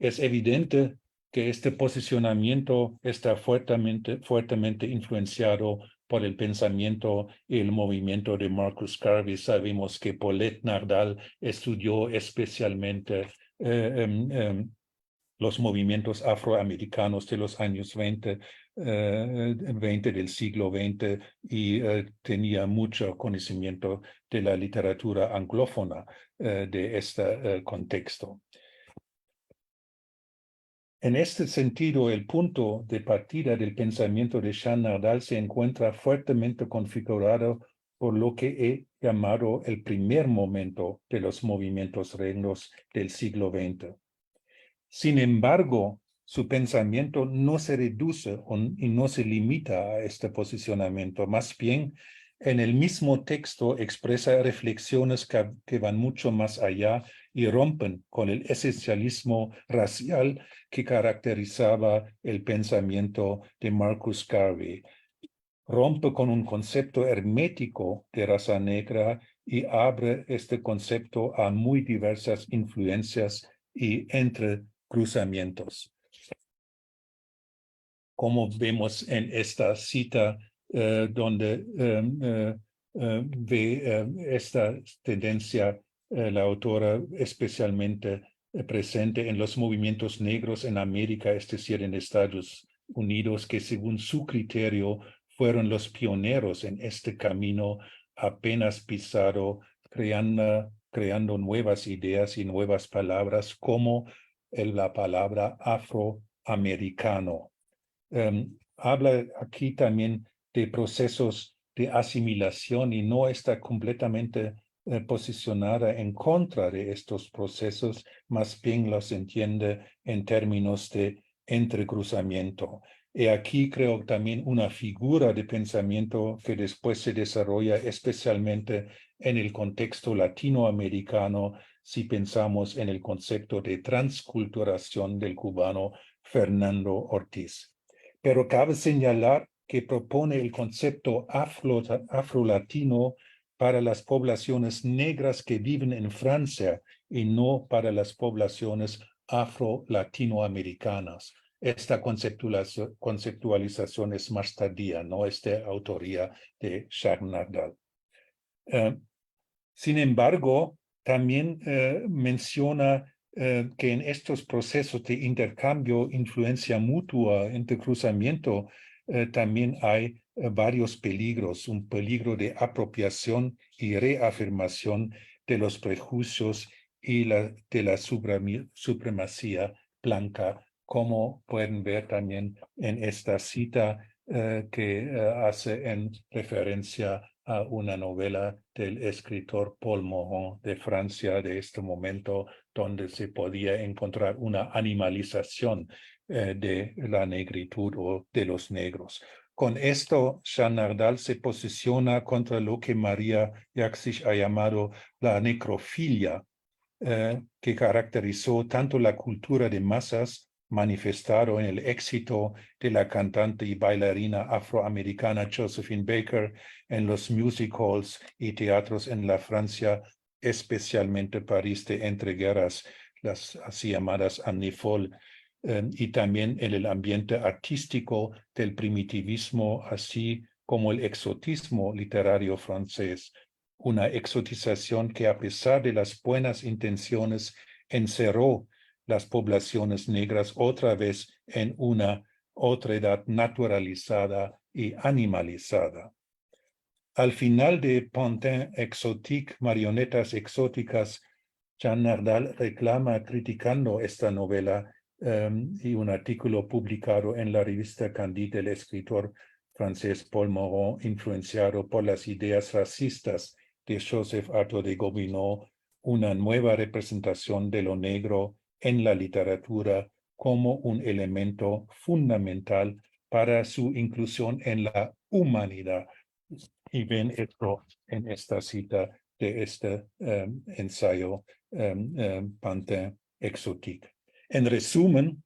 Es evidente que este posicionamiento está fuertemente influenciado por el pensamiento y el movimiento de Marcus Garvey. Sabemos que Paulette Nardal estudió especialmente los movimientos afroamericanos de los años 20 del siglo XX y tenía mucho conocimiento de la literatura anglófona de este contexto. En este sentido, el punto de partida del pensamiento de Jeanne Nardal se encuentra fuertemente configurado por lo que he llamado el primer momento de los movimientos negros del siglo XX. Sin embargo, su pensamiento no se reduce y no se limita a este posicionamiento. Más bien, en el mismo texto expresa reflexiones que van mucho más allá y rompen con el esencialismo racial que caracterizaba el pensamiento de Marcus Garvey. Rompe con un concepto hermético de raza negra y abre este concepto a muy diversas influencias y entrecruzamientos. Como vemos en esta cita donde ve esta tendencia la autora especialmente presente en los movimientos negros en América, es decir, en Estados Unidos, que según su criterio fueron los pioneros en este camino apenas pisado, creando nuevas ideas y nuevas palabras como la palabra afroamericano. Habla aquí también de procesos de asimilación y no está completamente posicionada en contra de estos procesos, más bien los entiende en términos de entrecruzamiento. Y aquí creo también una figura de pensamiento que después se desarrolla especialmente en el contexto latinoamericano, si pensamos en el concepto de transculturación del cubano Fernando Ortiz. Pero cabe señalar que propone el concepto afrolatino para las poblaciones negras que viven en Francia y no para las poblaciones afro-latinoamericanas. Esta conceptualización es más tardía, no es de autoría de Jacques Nardal. Sin embargo, también menciona que en estos procesos de intercambio, influencia mutua, entrecruzamiento, también hay varios peligros, un peligro de apropiación y reafirmación de los prejuicios y de la supremacía blanca, como pueden ver también en esta cita que hace en referencia a una novela del escritor Paul Morand de Francia de este momento, donde se podía encontrar una animalización de la negritud o de los negros. Con esto, Jean Nardal se posiciona contra lo que María Jaksic ha llamado la necrofilia, que caracterizó tanto la cultura de masas manifestado en el éxito de la cantante y bailarina afroamericana Josephine Baker en los music halls y teatros en la Francia, especialmente París de entreguerras, las así llamadas Années Folles, y también en el ambiente artístico del primitivismo, así como el exotismo literario francés. Una exotización que, a pesar de las buenas intenciones, encerró las poblaciones negras otra vez en una otredad naturalizada y animalizada. Al final de Pantin Exotique, Marionetas Exóticas, Jean Nardal reclama, criticando esta novela y un artículo publicado en la revista Candide del escritor francés Paul Morand, influenciado por las ideas racistas de Joseph Arthur de Gobineau, una nueva representación de lo negro en la literatura como un elemento fundamental para su inclusión en la humanidad. Y ven esto en esta cita de este ensayo Pantin Exotique. En resumen,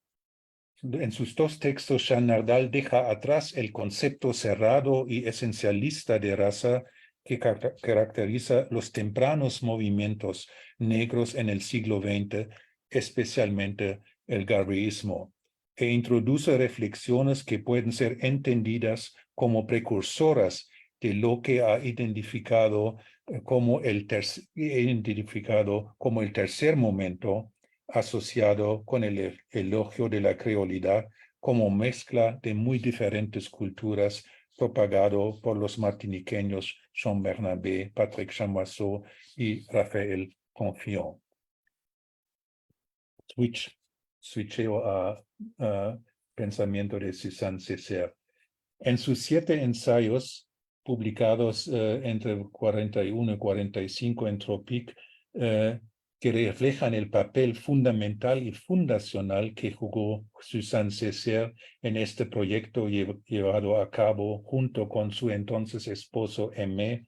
en sus dos textos, Jean Nardal deja atrás el concepto cerrado y esencialista de raza que caracteriza los tempranos movimientos negros en el siglo XX, especialmente el garveyismo, e introduce reflexiones que pueden ser entendidas como precursoras de lo que ha identificado como el tercer momento, asociado con el elogio de la creolidad como mezcla de muy diferentes culturas, propagado por los martiniqueños Jean Bernabé, Patrick Chamoiseau y Raphaël Confiant. Switcheo a pensamiento de Suzanne Césaire. En sus 7 ensayos, publicados entre 41 y 45 en Tropic, que reflejan el papel fundamental y fundacional que jugó Suzanne Césaire en este proyecto llevado a cabo junto con su entonces esposo Aimé.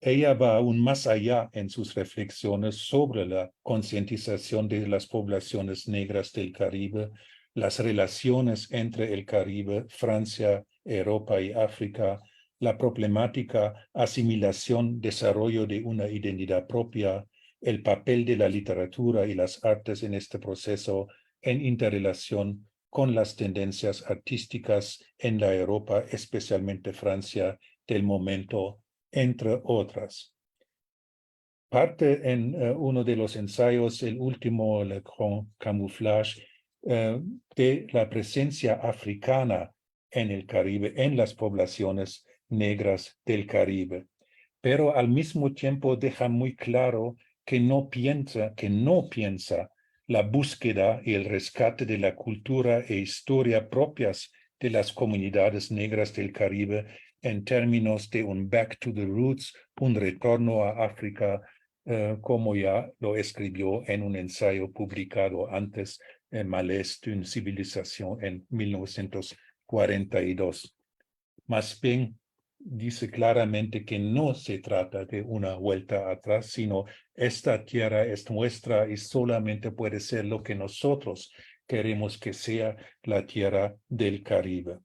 Ella va aún más allá en sus reflexiones sobre la concientización de las poblaciones negras del Caribe, las relaciones entre el Caribe, Francia, Europa y África, la problemática asimilación, desarrollo de una identidad propia, el papel de la literatura y las artes en este proceso en interrelación con las tendencias artísticas en la Europa, especialmente Francia, del momento, entre otras. Parte en uno de los ensayos, el último, Le Grand Camouflage, de la presencia africana en el Caribe, en las poblaciones negras del Caribe. Pero al mismo tiempo deja muy claro que no piensa la búsqueda y el rescate de la cultura e historia propias de las comunidades negras del Caribe en términos de un back to the roots, un retorno a África, como ya lo escribió en un ensayo publicado antes, Malaise d'une civilisation, en 1942. Más bien, dice claramente que no se trata de una vuelta atrás, sino esta tierra es nuestra y solamente puede ser lo que nosotros queremos que sea la tierra del Caribe.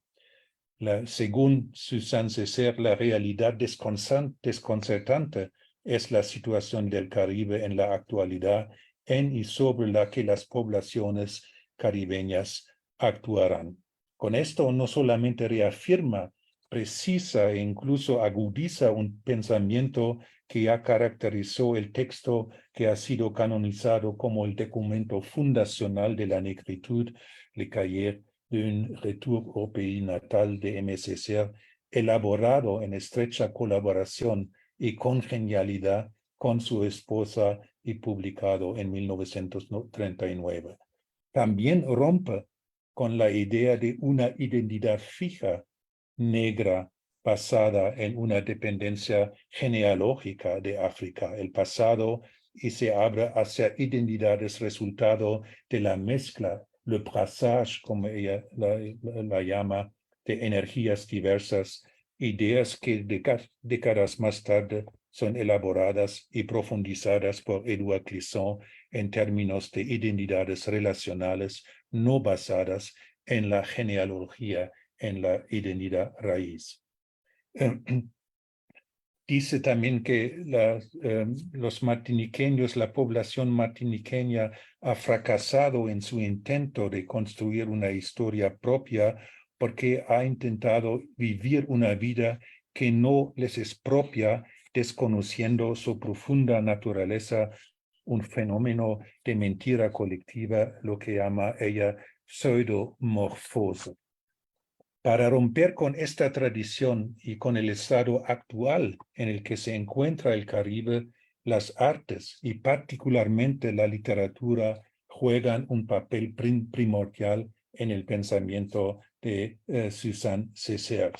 Según Suzanne Césaire, la realidad desconcertante es la situación del Caribe en la actualidad en y sobre la que las poblaciones caribeñas actuarán. Con esto no solamente reafirma, precisa e incluso agudiza un pensamiento que ya caracterizó el texto que ha sido canonizado como el documento fundacional de la negritud, Le Cahier d'un retour au pays natal de Aimé Césaire, elaborado en estrecha colaboración y congenialidad con su esposa y publicado en 1939. También rompe con la idea de una identidad fija negra basada en una dependencia genealógica de África, el pasado, y se abre hacia identidades resultado de la mezcla, le brassage, como ella la llama, de energías diversas, ideas que décadas más tarde son elaboradas y profundizadas por Edouard Clisson en términos de identidades relacionales no basadas en la genealogía, en la identidad raíz. Dice también que los martiniqueños, la población martiniqueña ha fracasado en su intento de construir una historia propia porque ha intentado vivir una vida que no les es propia, desconociendo su profunda naturaleza, un fenómeno de mentira colectiva, lo que llama ella pseudomorfose. Para romper con esta tradición y con el estado actual en el que se encuentra el Caribe, las artes y particularmente la literatura juegan un papel primordial en el pensamiento de Suzanne Césaire.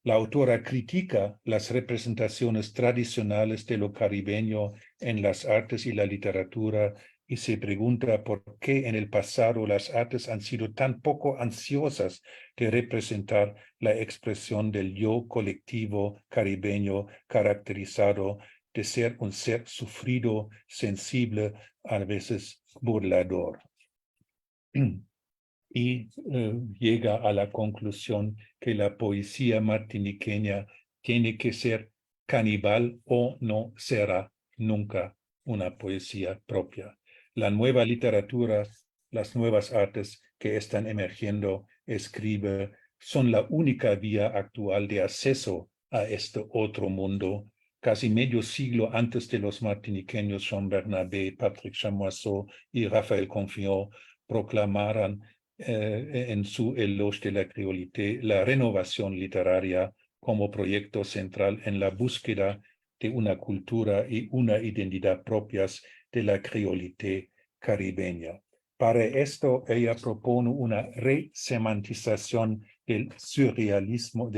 La autora critica las representaciones tradicionales de lo caribeño en las artes y la literatura y se pregunta por qué en el pasado las artes han sido tan poco ansiosas de representar la expresión del yo colectivo caribeño caracterizado de ser un ser sufrido, sensible, a veces burlador. Y llega a la conclusión que la poesía martiniqueña tiene que ser caníbal o no será nunca una poesía propia. La nueva literatura, las nuevas artes que están emergiendo, escribe, son la única vía actual de acceso a este otro mundo. Casi medio siglo antes de los martiniqueños Jean Bernabé, Patrick Chamoiseau y Rafael Confió proclamaran en su Éloge de la Créolité la renovación literaria como proyecto central en la búsqueda de una cultura y una identidad propias de la creolité caribeña. Para esto, ella propone una resemantización del surrealismo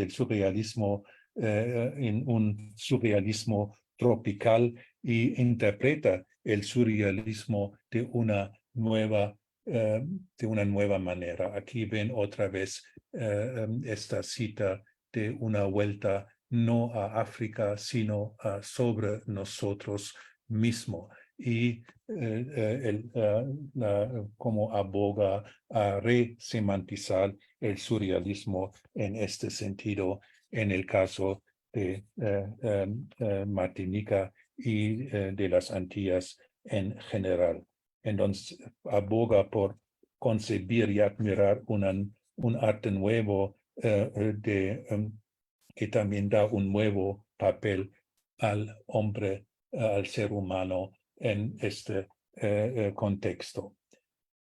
en un surrealismo tropical y interpreta el surrealismo de una nueva manera. Aquí ven otra vez esta cita de una vuelta no a África, sino sobre nosotros mismos. Y como aboga a resemantizar el surrealismo en este sentido, en el caso de Martinica y de las Antillas en general. Entonces, aboga por concebir y admirar un arte nuevo que también da un nuevo papel al hombre, al ser humano en este contexto.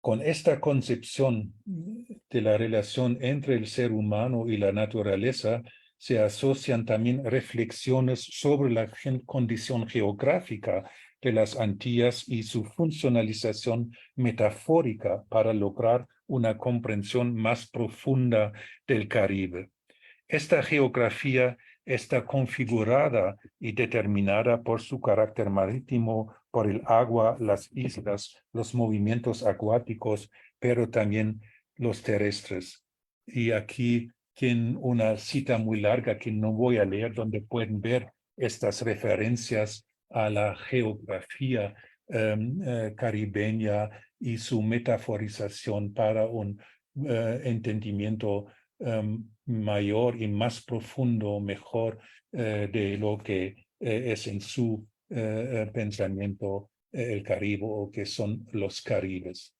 Con esta concepción de la relación entre el ser humano y la naturaleza, se asocian también reflexiones sobre la condición geográfica de las Antillas y su funcionalización metafórica para lograr una comprensión más profunda del Caribe. Esta geografía está configurada y determinada por su carácter marítimo, por el agua, las islas, los movimientos acuáticos, pero también los terrestres. Y aquí tienen una cita muy larga que no voy a leer, donde pueden ver estas referencias a la geografía caribeña y su metaforización para un entendimiento mayor y más profundo, mejor de lo que es en su pensamiento el Caribe o que son los Caribes.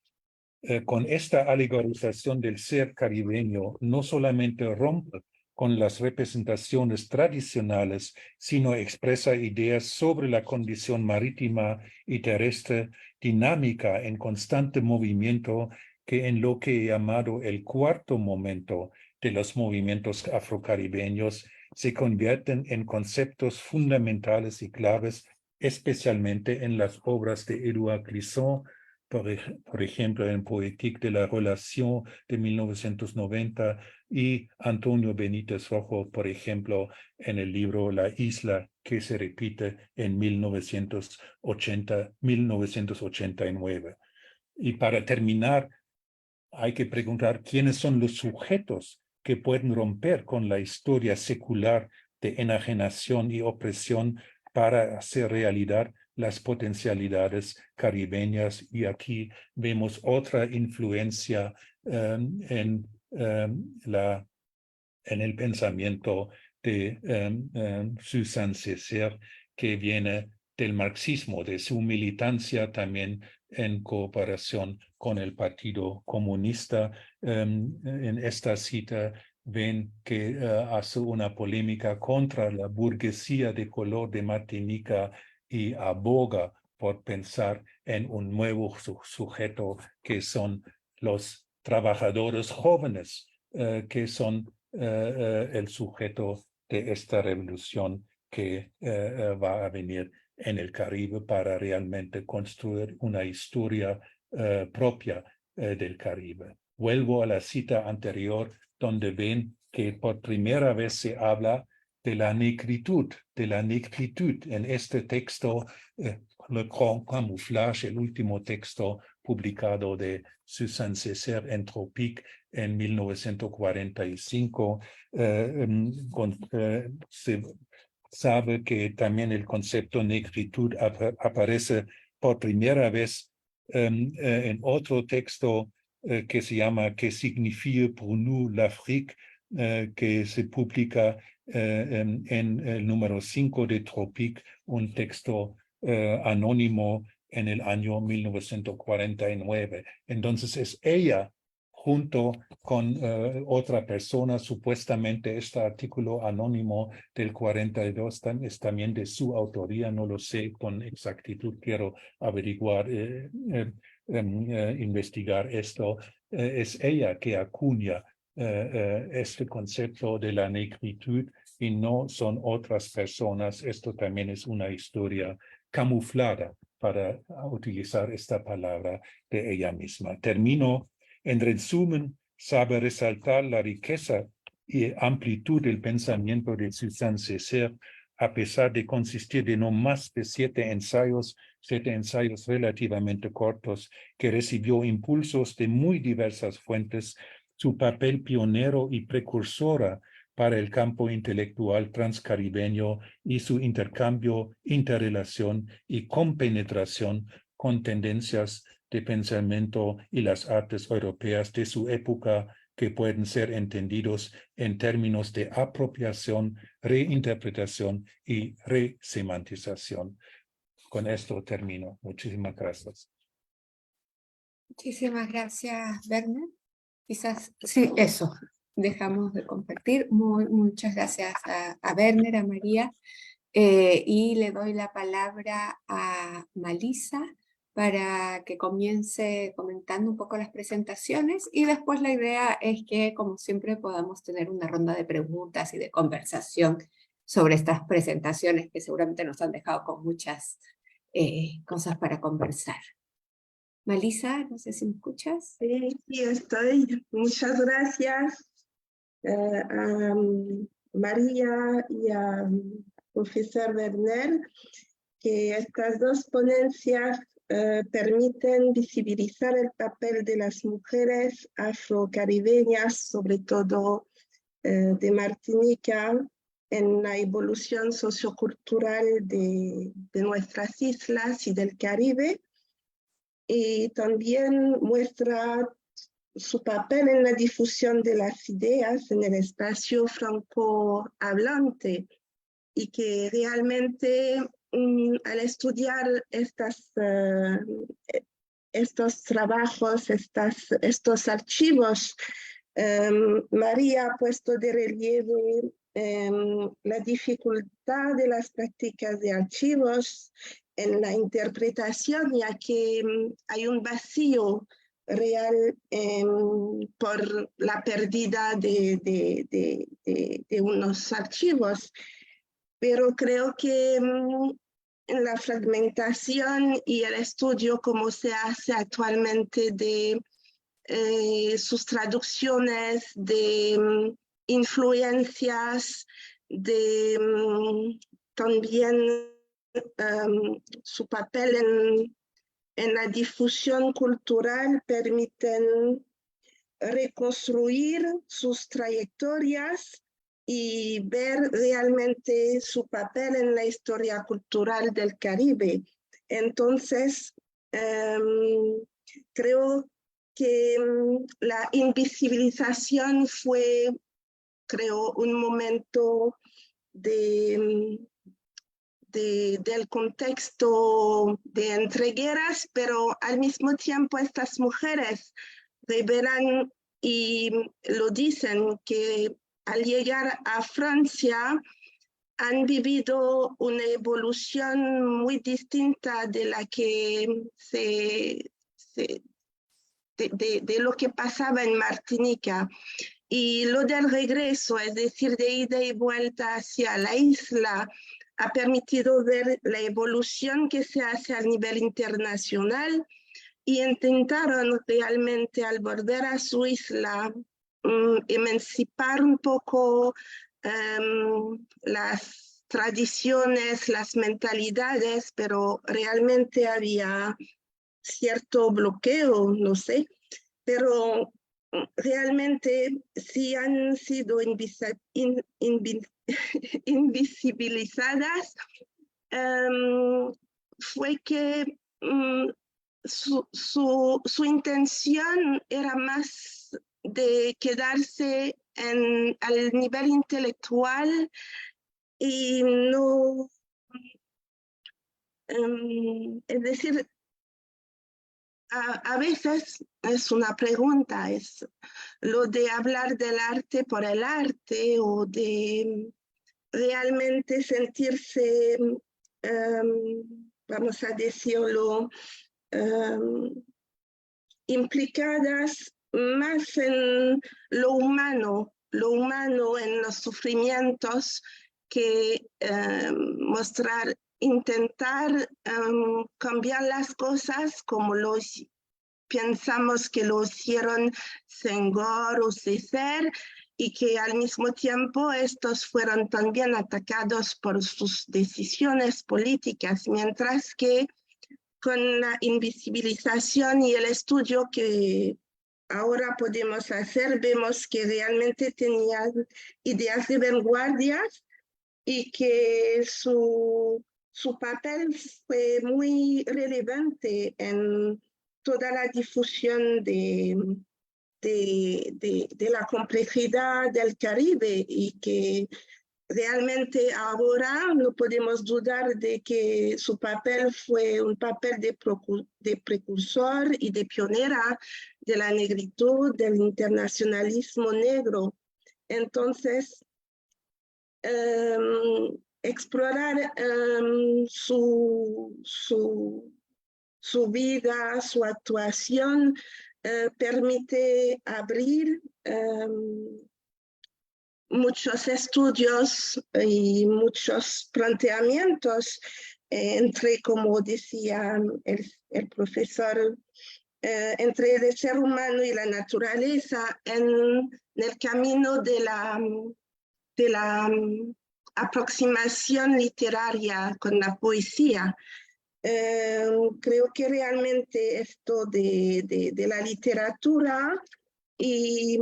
Con esta alegorización del ser caribeño, no solamente rompe con las representaciones tradicionales, sino expresa ideas sobre la condición marítima y terrestre dinámica en constante movimiento que en lo que he llamado el cuarto momento de los movimientos afrocaribeños se convierten en conceptos fundamentales y claves, especialmente en las obras de Édouard Glissant, por ejemplo, en Poétique de la Relation de 1990 y Antonio Benítez Rojo, por ejemplo, en el libro La Isla, que se repite en 1989. Y para terminar, hay que preguntar quiénes son los sujetos que pueden romper con la historia secular de enajenación y opresión para hacer realidad las potencialidades caribeñas. Y aquí vemos otra influencia en el pensamiento de Suzanne Césaire, que viene del marxismo, de su militancia también en cooperación con el Partido Comunista. En esta cita ven que hace una polémica contra la burguesía de color de Martinica y aboga por pensar en un nuevo sujeto que son los trabajadores jóvenes, que son el sujeto de esta revolución que va a venir en el Caribe para realmente construir una historia propia del Caribe. Vuelvo a la cita anterior, donde ven que por primera vez se habla de la negritud en este texto, Le Grand Camouflage, el último texto publicado de Suzanne Césaire en Tropique en 1945. Se sabe que también el concepto negritud aparece por primera vez en otro texto que se llama Que signifie pour nous l'Afrique, que se publica en el número 5 de Tropique, un texto anónimo en el año 1949. Entonces es ella, junto con otra persona, supuestamente este artículo anónimo del 42 es también de su autoría, no lo sé con exactitud, quiero averiguar, investigar esto. Es ella que acuña este concepto de la negritud y no son otras personas. Esto también es una historia camuflada, para utilizar esta palabra de ella misma. Termino. En resumen, sabe resaltar la riqueza y amplitud del pensamiento de Suzanne Césaire, a pesar de consistir de no más de 7 ensayos relativamente cortos, que recibió impulsos de muy diversas fuentes, su papel pionero y precursora para el campo intelectual transcaribeño y su intercambio, interrelación y compenetración con tendencias de pensamiento y las artes europeas de su época que pueden ser entendidos en términos de apropiación, reinterpretación y resemantización. Con esto termino. Muchísimas gracias. Muchísimas gracias, Werner. Quizás, sí, eso, dejamos de compartir. Muchas gracias a Werner, a María, y le doy la palabra a Malisa para que comience comentando un poco las presentaciones, y después la idea es que, como siempre, podamos tener una ronda de preguntas y de conversación sobre estas presentaciones que seguramente nos han dejado con muchas cosas para conversar. Malisa, no sé si me escuchas. Sí, estoy. Muchas gracias a María y a profesor Werner, que estas dos ponencias permiten visibilizar el papel de las mujeres afrocaribeñas, sobre todo de Martinica, en la evolución sociocultural de nuestras islas y del Caribe. Y también muestra su papel en la difusión de las ideas en el espacio francohablante, y que realmente al estudiar estos trabajos, estos archivos, María ha puesto de relieve la dificultad de las prácticas de archivos en la interpretación, ya que hay un vacío real por la pérdida de unos archivos. Pero creo que en la fragmentación y el estudio como se hace actualmente de sus traducciones, de influencias, de también su papel en la difusión cultural, permiten reconstruir sus trayectorias y ver realmente su papel en la historia cultural del Caribe. Entonces, creo que la invisibilización fue, creo, un momento del contexto de entreguerras, pero al mismo tiempo estas mujeres revelan y lo dicen, que al llegar a Francia han vivido una evolución muy distinta de la que de lo que pasaba en Martinica. Y lo del regreso, es decir, de ida y vuelta hacia la isla, ha permitido ver la evolución que se hace a nivel internacional, y intentaron realmente, al volver a su isla, emancipar un poco las tradiciones, las mentalidades, pero realmente había cierto bloqueo, no sé, pero realmente sí han sido invisibilizadas. Fue que su intención era más de quedarse al nivel intelectual y no, es decir, a veces es una pregunta, es lo de hablar del arte por el arte, o de realmente sentirse, vamos a decirlo, implicadas más en lo humano en los sufrimientos, que intentar cambiar las cosas como pensamos que lo hicieron Senghor o Césaire, y que al mismo tiempo estos fueron también atacados por sus decisiones políticas, mientras que con la invisibilización y el estudio que ahora podemos hacer, vemos que realmente tenían ideas de vanguardia y que su papel fue muy relevante en toda la difusión de la complejidad del Caribe, y que realmente ahora no podemos dudar de que su papel fue un papel de precursor y de pionera de la negritud, del internacionalismo negro. Entonces, explorar su vida, su actuación, permite abrir muchos estudios y muchos planteamientos entre, como decía el profesor, entre el ser humano y la naturaleza en el camino de la aproximación literaria con la poesía. Creo que realmente esto de la literatura y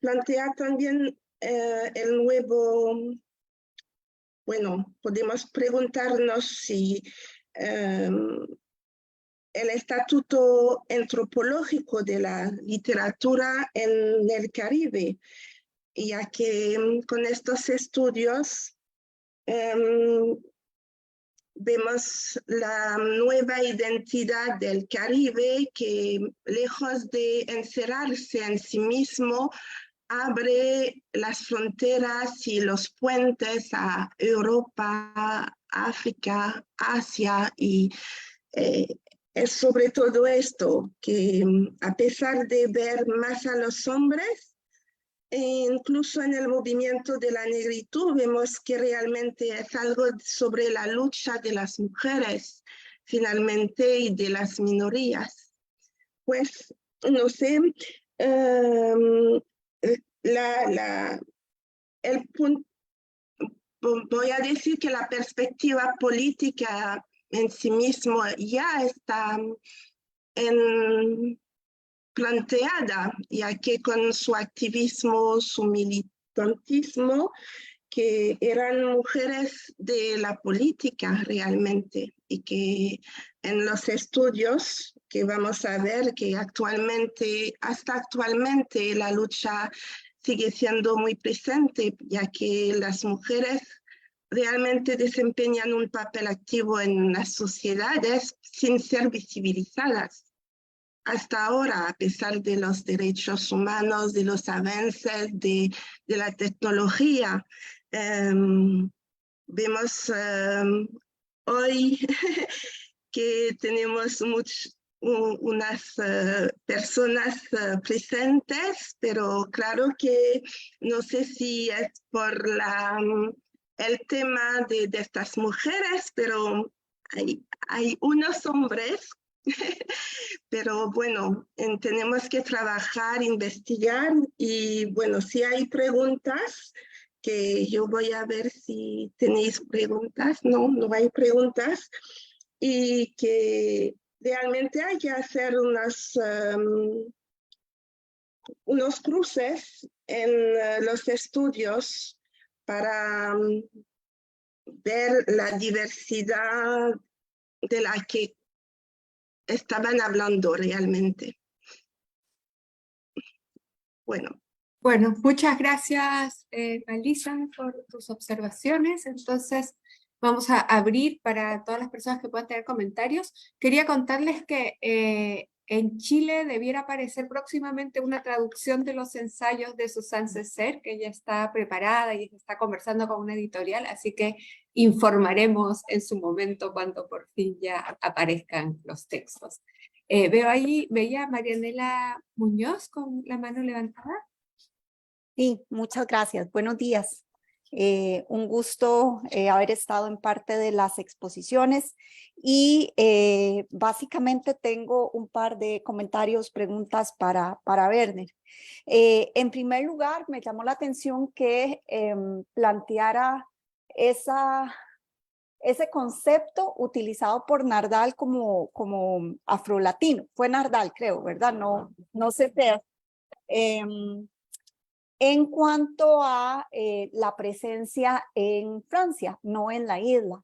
plantea también el nuevo, bueno, podemos preguntarnos si el estatuto antropológico de la literatura en el Caribe, ya que con estos estudios vemos la nueva identidad del Caribe, que lejos de encerrarse en sí mismo, abre las fronteras y los puentes a Europa, África, Asia, y es sobre todo esto, que a pesar de ver más a los hombres, incluso en el movimiento de la negritud vemos que realmente es algo sobre la lucha de las mujeres, finalmente, y de las minorías. Pues, no sé, el punto, voy a decir que la perspectiva política en sí mismo ya está planteada, ya que con su activismo, su militantismo, que eran mujeres de la política realmente, y que en los estudios que vamos a ver que actualmente, hasta actualmente, la lucha sigue siendo muy presente, ya que las mujeres realmente desempeñan un papel activo en las sociedades sin ser visibilizadas. Hasta ahora, a pesar de los derechos humanos, de los avances de la tecnología, vemos hoy que tenemos unas personas presentes, pero claro que no sé si es por el tema de estas mujeres, pero hay unos hombres. Pero bueno, tenemos que trabajar, investigar, y bueno, si hay preguntas, que yo voy a ver si tenéis preguntas. No hay preguntas, y que realmente hay que hacer unos cruces en los estudios para ver la diversidad de la que estaban hablando realmente. Bueno, muchas gracias, Melissa, por tus observaciones. Entonces, vamos a abrir para todas las personas que puedan tener comentarios. Quería contarles que en Chile debiera aparecer próximamente una traducción de los ensayos de Suzanne Césaire, que ya está preparada y está conversando con una editorial, así que informaremos en su momento cuando por fin ya aparezcan los textos. Veía a Marianela Muñoz con la mano levantada. Sí, muchas gracias. Buenos días. Un gusto haber estado en parte de las exposiciones y básicamente tengo un par de comentarios, preguntas para Werner. En primer lugar, me llamó la atención que planteara ese concepto utilizado por Nardal como afrolatino. Fue Nardal, creo, ¿verdad? No sé. En cuanto a la presencia en Francia, no en la isla.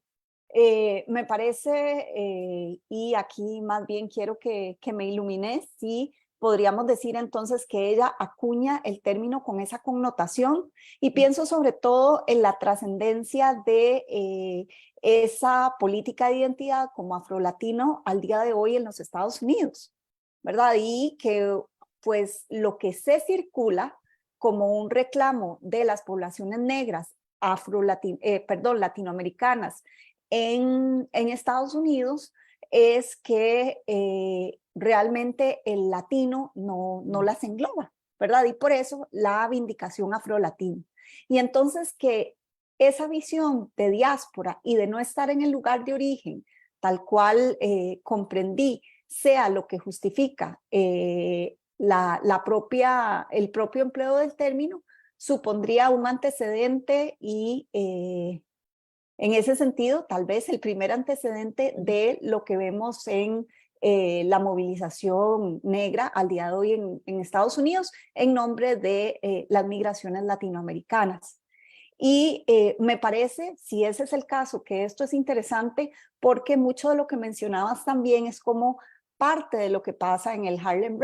Me parece, y aquí más bien quiero que me ilumines, si podríamos decir entonces que ella acuña el término con esa connotación, y pienso sobre todo en la trascendencia de esa política de identidad como afrolatino al día de hoy en los Estados Unidos, ¿verdad? Y que pues lo que se circula como un reclamo de las poblaciones negras latinoamericanas en Estados Unidos es que realmente el latino no las engloba, ¿verdad? Y por eso la vindicación afrolatina. Y entonces que esa visión de diáspora y de no estar en el lugar de origen, tal cual comprendí, sea lo que justifica el propio empleo del término, supondría un antecedente y en ese sentido, tal vez el primer antecedente de lo que vemos en la movilización negra al día de hoy en Estados Unidos en nombre de las migraciones latinoamericanas. Y me parece, si ese es el caso, que esto es interesante porque mucho de lo que mencionabas también es como parte de lo que pasa en el Harlem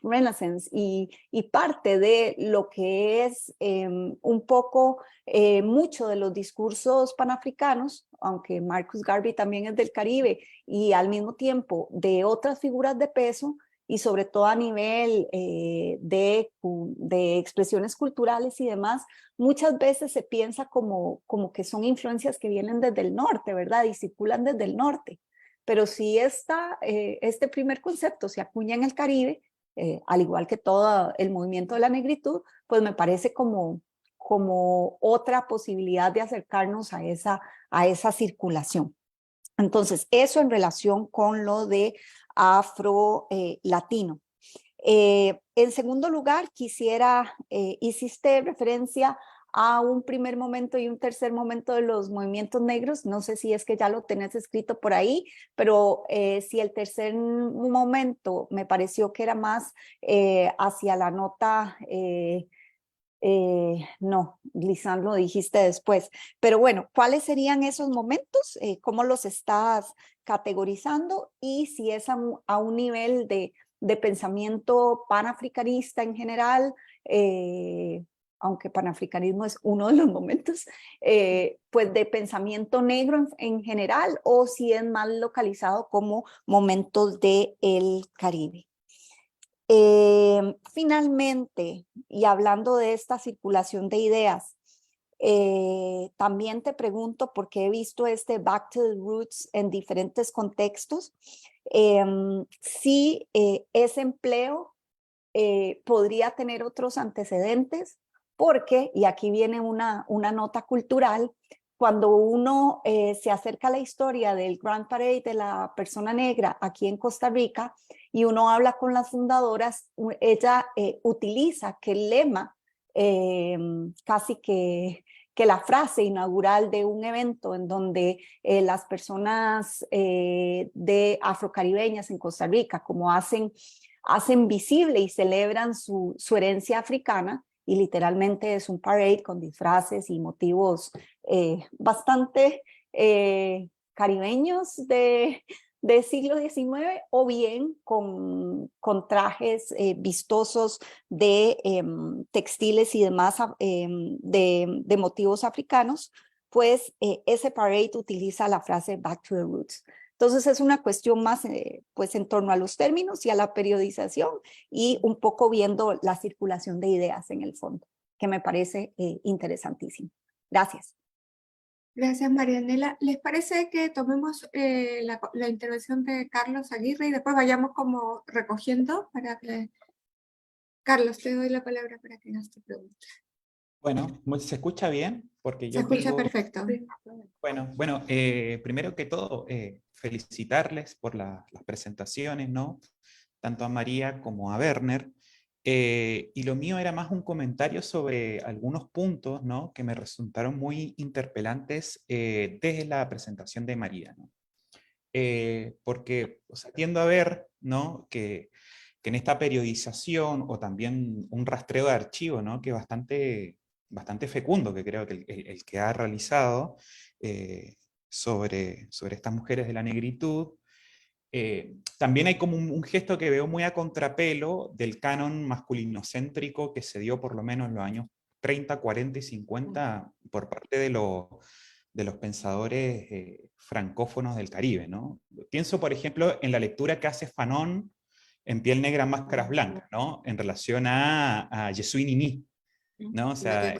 Renaissance y parte de lo que es un poco mucho de los discursos panafricanos, aunque Marcus Garvey también es del Caribe, y al mismo tiempo de otras figuras de peso, y sobre todo a nivel de expresiones culturales y demás, muchas veces se piensa como que son influencias que vienen desde el norte, ¿verdad? Y circulan desde el norte. Pero si este primer concepto se acuña en el Caribe, al igual que todo el movimiento de la negritud, pues me parece como otra posibilidad de acercarnos a esa circulación. Entonces, eso en relación con lo de afro-latino. En segundo lugar, hiciste referencia a un primer momento y un tercer momento de los movimientos negros. No sé si es que ya lo tenés escrito por ahí, pero si el tercer momento me pareció que era más hacia la nota... no, Lisandro, lo dijiste después. Pero bueno, ¿cuáles serían esos momentos? ¿Cómo los estás categorizando? Y si es a un nivel de pensamiento panafricanista en general, aunque panafricanismo es uno de los momentos, pues de pensamiento negro en general, o si es más localizado como momentos del Caribe. Finalmente, y hablando de esta circulación de ideas, también te pregunto, porque he visto este back to the roots en diferentes contextos, si ese empleo podría tener otros antecedentes, porque, y aquí viene una nota cultural, cuando uno se acerca a la historia del Grand Parade de la persona negra aquí en Costa Rica y uno habla con las fundadoras, ella utiliza que el lema, casi que la frase inaugural de un evento en donde las personas de afrocaribeñas en Costa Rica, como hacen visible y celebran su herencia africana, y literalmente es un parade con disfraces y motivos bastante caribeños de siglo XIX, o bien con trajes vistosos de textiles y demás de motivos africanos, pues ese parade utiliza la frase back to the roots. Entonces es una cuestión más pues en torno a los términos y a la periodización, y un poco viendo la circulación de ideas en el fondo, que me parece interesantísimo. Gracias. Gracias, Marianela. ¿Les parece que tomemos la intervención de Carlos Aguirre y después vayamos como recogiendo para que... Carlos, te doy la palabra para que hagas tu pregunta. Bueno, ¿se escucha bien? Porque Se yo escucha tengo... perfecto. Bueno, primero que todo, felicitarles por las presentaciones, ¿no? Tanto a María como a Werner. Y lo mío era más un comentario sobre algunos puntos, ¿no? Que me resultaron muy interpelantes desde la presentación de María, ¿no? Porque, o sea, tiendo a ver, ¿no? Que en esta periodización o también un rastreo de archivo, ¿no? Que es bastante fecundo, que creo que el que ha realizado sobre estas mujeres de la negritud, también hay como un gesto que veo muy a contrapelo del canon masculinocéntrico que se dio por lo menos en los años 30, 40 y 50 por parte de los pensadores francófonos del Caribe, ¿no? Pienso, por ejemplo, en la lectura que hace Fanon en Piel Negra, Máscaras Blancas, ¿no? En relación a Je suis Nini, ¿no? O sea,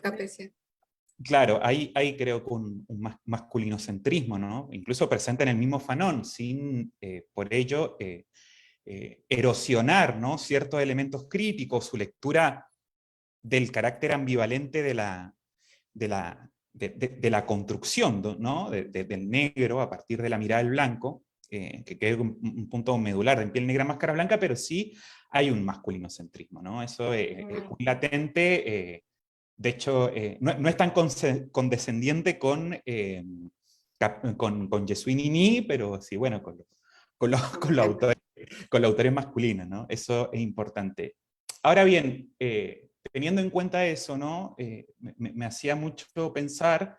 claro, hay creo que un masculinocentrismo, ¿no? Incluso presente en el mismo Fanon, sin por ello erosionar, ¿no? Ciertos elementos críticos, su lectura del carácter ambivalente de la construcción, ¿no? Del negro a partir de la mirada del blanco, que es un punto medular de Piel Negra, Máscara Blanca, pero sí hay un masculinocentrismo, ¿no? Eso es muy latente. De hecho, no es tan condescendiente con Je suis Nini, pero sí, bueno, con los autores masculinos, ¿no? Eso es importante. Ahora bien, teniendo en cuenta eso, ¿no? Me hacía mucho pensar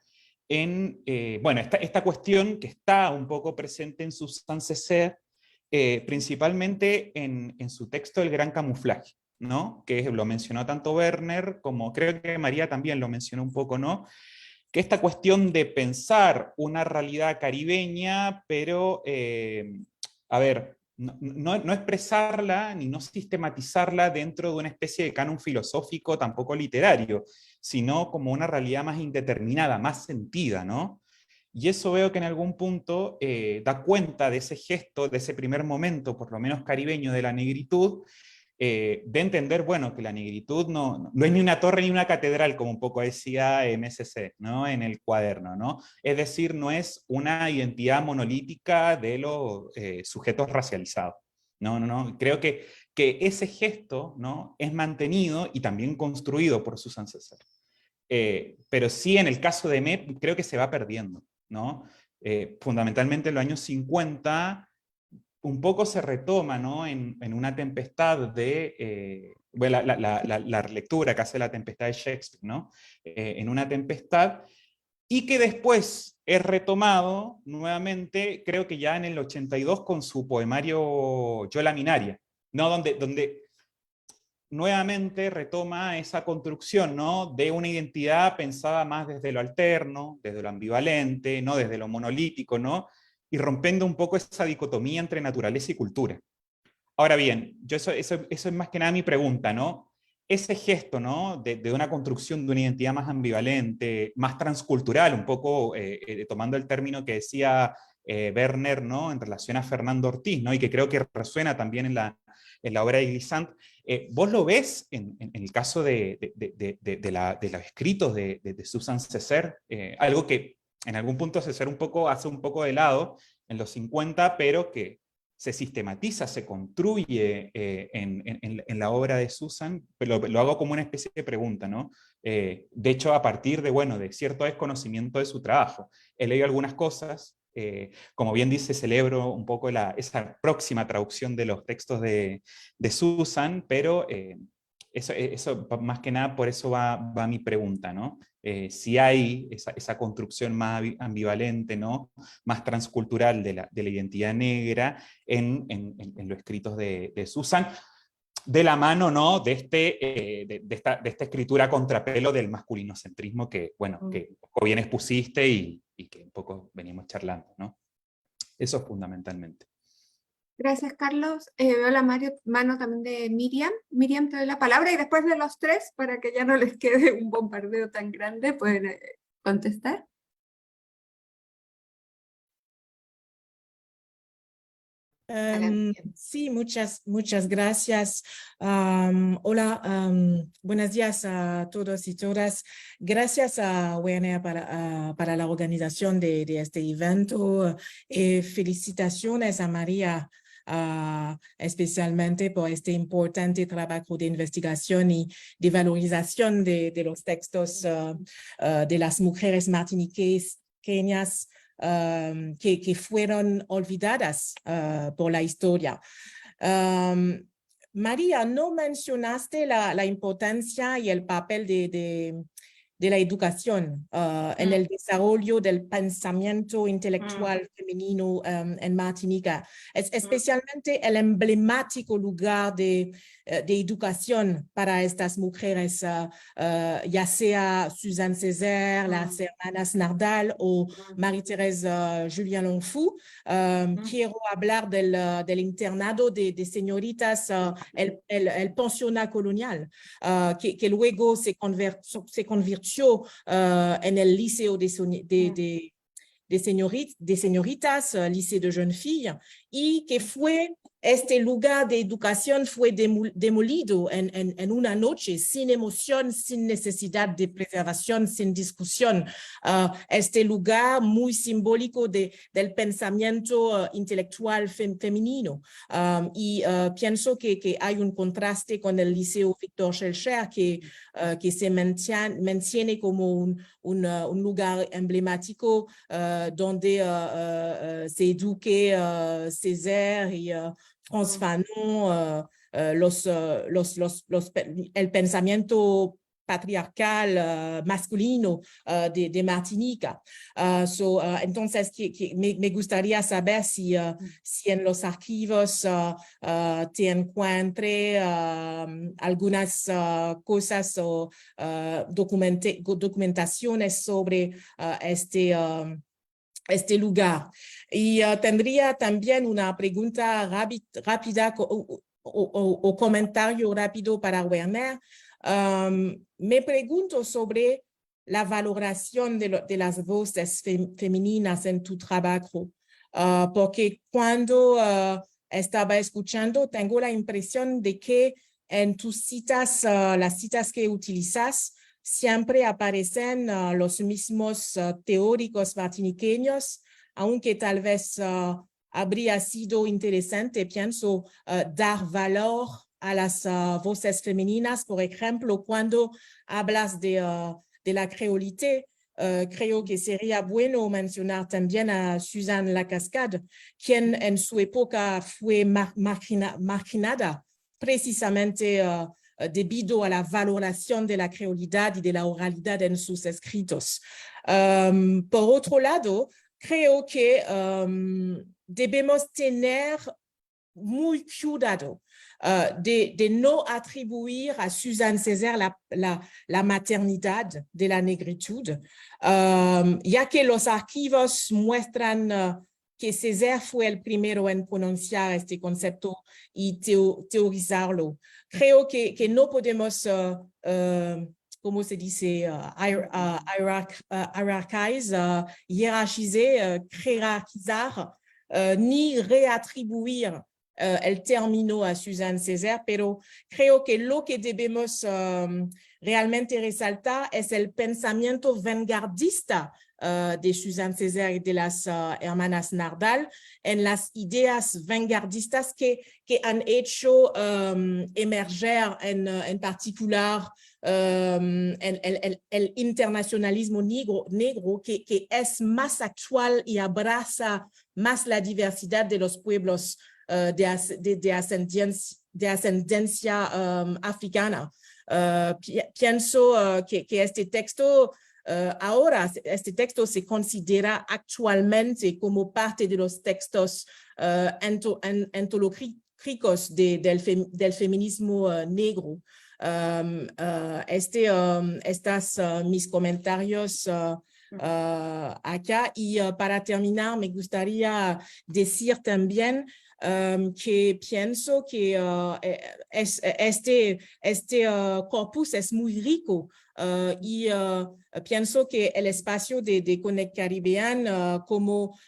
en, bueno, esta cuestión que está un poco presente en Suzanne Césaire, principalmente en su texto El Gran Camuflaje, ¿no? Que lo mencionó tanto Werner como creo que María también lo mencionó un poco, ¿no? Que esta cuestión de pensar una realidad caribeña, pero, a ver, no expresarla ni no sistematizarla dentro de una especie de canon filosófico tampoco literario, sino como una realidad más indeterminada, más sentida, ¿no? Y eso veo que en algún punto da cuenta de ese gesto, de ese primer momento, por lo menos caribeño, de la negritud, de entender, bueno, que la negritud no es ni una torre ni una catedral, como un poco decía MSC, ¿no? En el cuaderno, ¿no? Es decir, no es una identidad monolítica de los sujetos racializados. No. Creo que ese gesto, ¿no? Es mantenido y también construido por Suzanne Césaire. Pero sí, en el caso de MEP, creo que se va perdiendo, ¿no? Fundamentalmente en los años 50 un poco se retoma, ¿no? En Una tempestad de, bueno, la lectura que hace La tempestad de Shakespeare, ¿no? En Una tempestad, y que después es retomado nuevamente, creo que ya en el 82 con su poemario Yo la Minaria, ¿no? Donde nuevamente retoma esa construcción, ¿no? De una identidad pensada más desde lo alterno, desde lo ambivalente, ¿no? Desde lo monolítico, ¿no? Y rompiendo un poco esa dicotomía entre naturaleza y cultura. Ahora bien, eso es más que nada mi pregunta, ¿no? Ese gesto, ¿no? De una construcción de una identidad más ambivalente, más transcultural, un poco tomando el término que decía Werner, ¿no? En relación a Fernando Ortiz, ¿no? Y que creo que resuena también en la obra de Glissant. ¿Vos lo ves en el caso de los escritos de Suzanne Césaire? Algo que en algún punto Césaire hace un poco de lado en los 50, pero que se sistematiza, se construye en la obra de Susan, pero lo hago como una especie de pregunta, ¿no? De hecho, a partir de cierto desconocimiento de su trabajo. He leído algunas cosas, como bien dice, celebro un poco esa próxima traducción de los textos de Susan, pero eso más que nada por eso va mi pregunta, ¿no? Si hay esa construcción más ambivalente, ¿no? Más transcultural de la identidad negra en los escritos de Susan, de la mano, ¿no? de esta escritura a contrapelo del masculinocentrismo que, bueno, que un poco bien expusiste y que un poco veníamos charlando, ¿no? Eso fundamentalmente. Gracias, Carlos. Veo la mano también de Miriam. Miriam, te doy la palabra y después de los tres, para que ya no les quede un bombardeo tan grande, pueden contestar. Sí, muchas gracias. Hola, buenos días a todos y todas. Gracias a WNR para la organización de este evento. Felicitaciones a María, especialmente por este importante trabajo de investigación y de valorización de los textos de las mujeres martiniqueñas que fueron olvidadas por la historia. María, no mencionaste la importancia y el papel de la educación en el desarrollo del pensamiento intelectual femenino en Martinica, especialmente el emblemático lugar de educación para estas mujeres, ya sea Suzanne Césaire, las hermanas Nardal o Marie-Thérèse Julian-Lonfou. Quiero hablar del internado de señoritas, el pensionnat colonial, que luego se convirtió en el liceo de señoritas, liceo de jeunes filles, y que fue este lugar de educación fue demolido en una noche, sin emoción, sin necesidad de preservación, sin discusión. Este lugar muy simbólico del pensamiento intelectual femenino. Y pienso que hay un contraste con el Liceo Victor Schellcher, que se mantiene como un lugar emblemático donde se eduque Césaire y Frantz Fanon, el pensamiento patriarcal masculino de Martinica. Entonces, me gustaría saber si en los archivos te encuentre algunas cosas o documentaciones sobre este lugar. Y tendría también una pregunta rápida o comentario rápido para Werner. Me pregunto sobre la valoración de las voces femeninas en tu trabajo, porque cuando estaba escuchando tengo la impresión de que en tus citas, las citas que utilizas, siempre aparecen los mismos teóricos martiniqueños, aunque tal vez habría sido interesante, pienso, dar valor a las voces femeninas. Por ejemplo, cuando hablas de la creolité, creo que sería bueno mencionar también a Suzanne Lacascade, quien en su época fue marginada precisamente debido a la valoración de la creolidad y de la oralidad en sus escritos. Por otro lado, creo que debemos tener muy cuidado de no atribuir a Suzanne Césaire la maternidad de la negritud, ya que los archivos muestran que Césaire fue el primero en pronunciar este concepto y teorizarlo. Creo que no podemos, ¿cómo se dice? Jerarquizar, ni reatribuir el término a Suzanne Césaire, pero creo que lo que debemos realmente resaltar es el pensamiento vanguardista de Suzanne Césaire y de las hermanas Nardal, en las ideas vanguardistas que han hecho emerger en particular el internacionalismo negro que es más actual y abraza más la diversidad de los pueblos de ascendencia africana. Pienso que este texto ahora, este texto se considera actualmente como parte de los textos antológicos del feminismo negro. Estas mis comentarios acá, y para terminar me gustaría decir también que pienso que este corpus es muy rico y pienso que el espacio de Connect Caribbean, como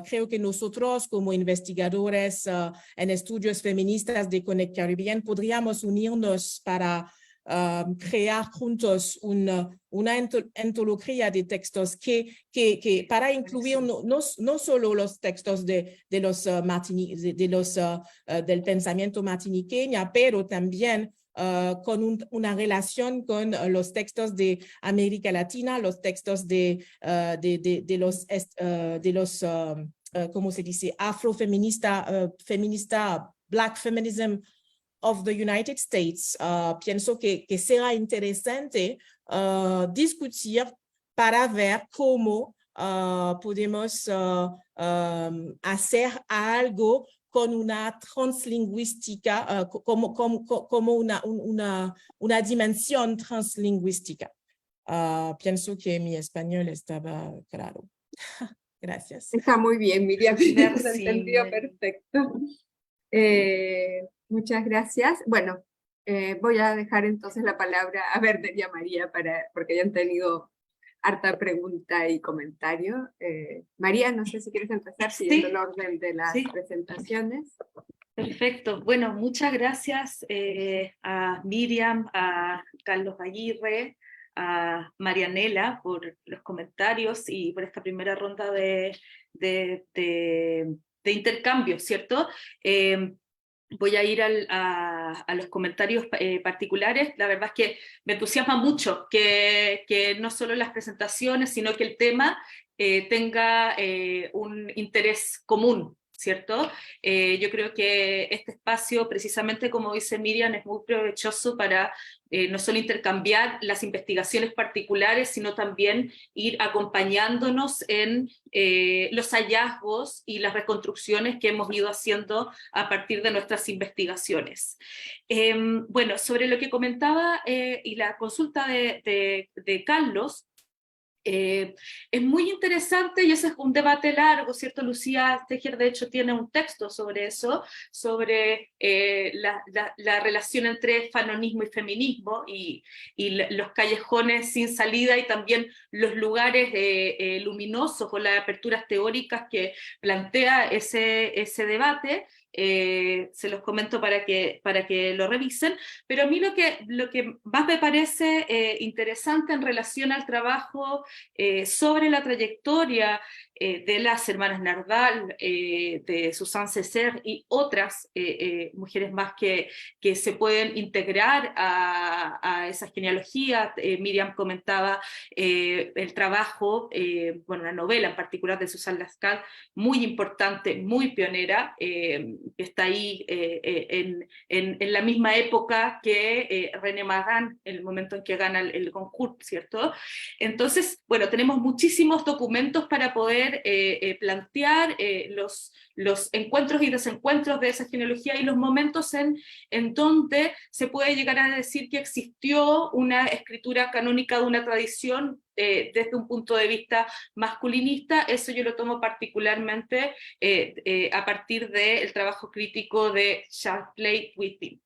creo que nosotros como investigadores en estudios feministas de Connect Caribbean podríamos unirnos para crear juntos una antología de textos que para incluir no solo los textos del pensamiento martiniqueño, pero también con una relación con los textos de América Latina, los textos de los ¿cómo se dice? Afrofeminista, feminista, Black feminism of the United States. Pienso que será interesante discutir para ver cómo podemos hacer algo con una translingüística, como una dimensión translingüística. Pienso que mi español estaba claro. Gracias. Está muy bien, Miriam. Merci. Lo entendió perfecto. Muchas gracias. Bueno, voy a dejar entonces la palabra a Werner y a María porque ya han tenido harta pregunta y comentario. María, no sé si quieres empezar siguiendo el orden de las presentaciones. Perfecto. Bueno, muchas gracias a Miriam, a Carlos Aguirre, a Marianela por los comentarios y por esta primera ronda de intercambio, ¿cierto? Voy a ir a los comentarios particulares. La verdad es que me entusiasma mucho que no solo las presentaciones, sino que el tema tenga un interés común, ¿cierto? Yo creo que este espacio, precisamente como dice Miriam, es muy provechoso para no solo intercambiar las investigaciones particulares, sino también ir acompañándonos en los hallazgos y las reconstrucciones que hemos ido haciendo a partir de nuestras investigaciones. Bueno, sobre lo que comentaba y la consulta de Carlos, es muy interesante y ese es un debate largo, ¿cierto? Lucía Tejer de hecho tiene un texto sobre eso, sobre la relación entre fanonismo y feminismo y los callejones sin salida y también los lugares luminosos o las aperturas teóricas que plantea ese debate. Se los comento para que lo revisen, pero a mí lo que más me parece interesante en relación al trabajo sobre la trayectoria de las hermanas Nardal, de Suzanne Césaire y otras mujeres más que se pueden integrar a esa genealogía. Miriam comentaba el trabajo, bueno, la novela en particular de Suzanne Lascal, muy importante, muy pionera, que está ahí en la misma época que René Magán, en el momento en que gana el concours, ¿cierto? Entonces, bueno, tenemos muchísimos documentos para poder plantear los encuentros y desencuentros de esa genealogía y los momentos en donde se puede llegar a decir que existió una escritura canónica de una tradición desde un punto de vista masculinista. Eso yo lo tomo particularmente a partir del trabajo crítico de Charlotte Whitby.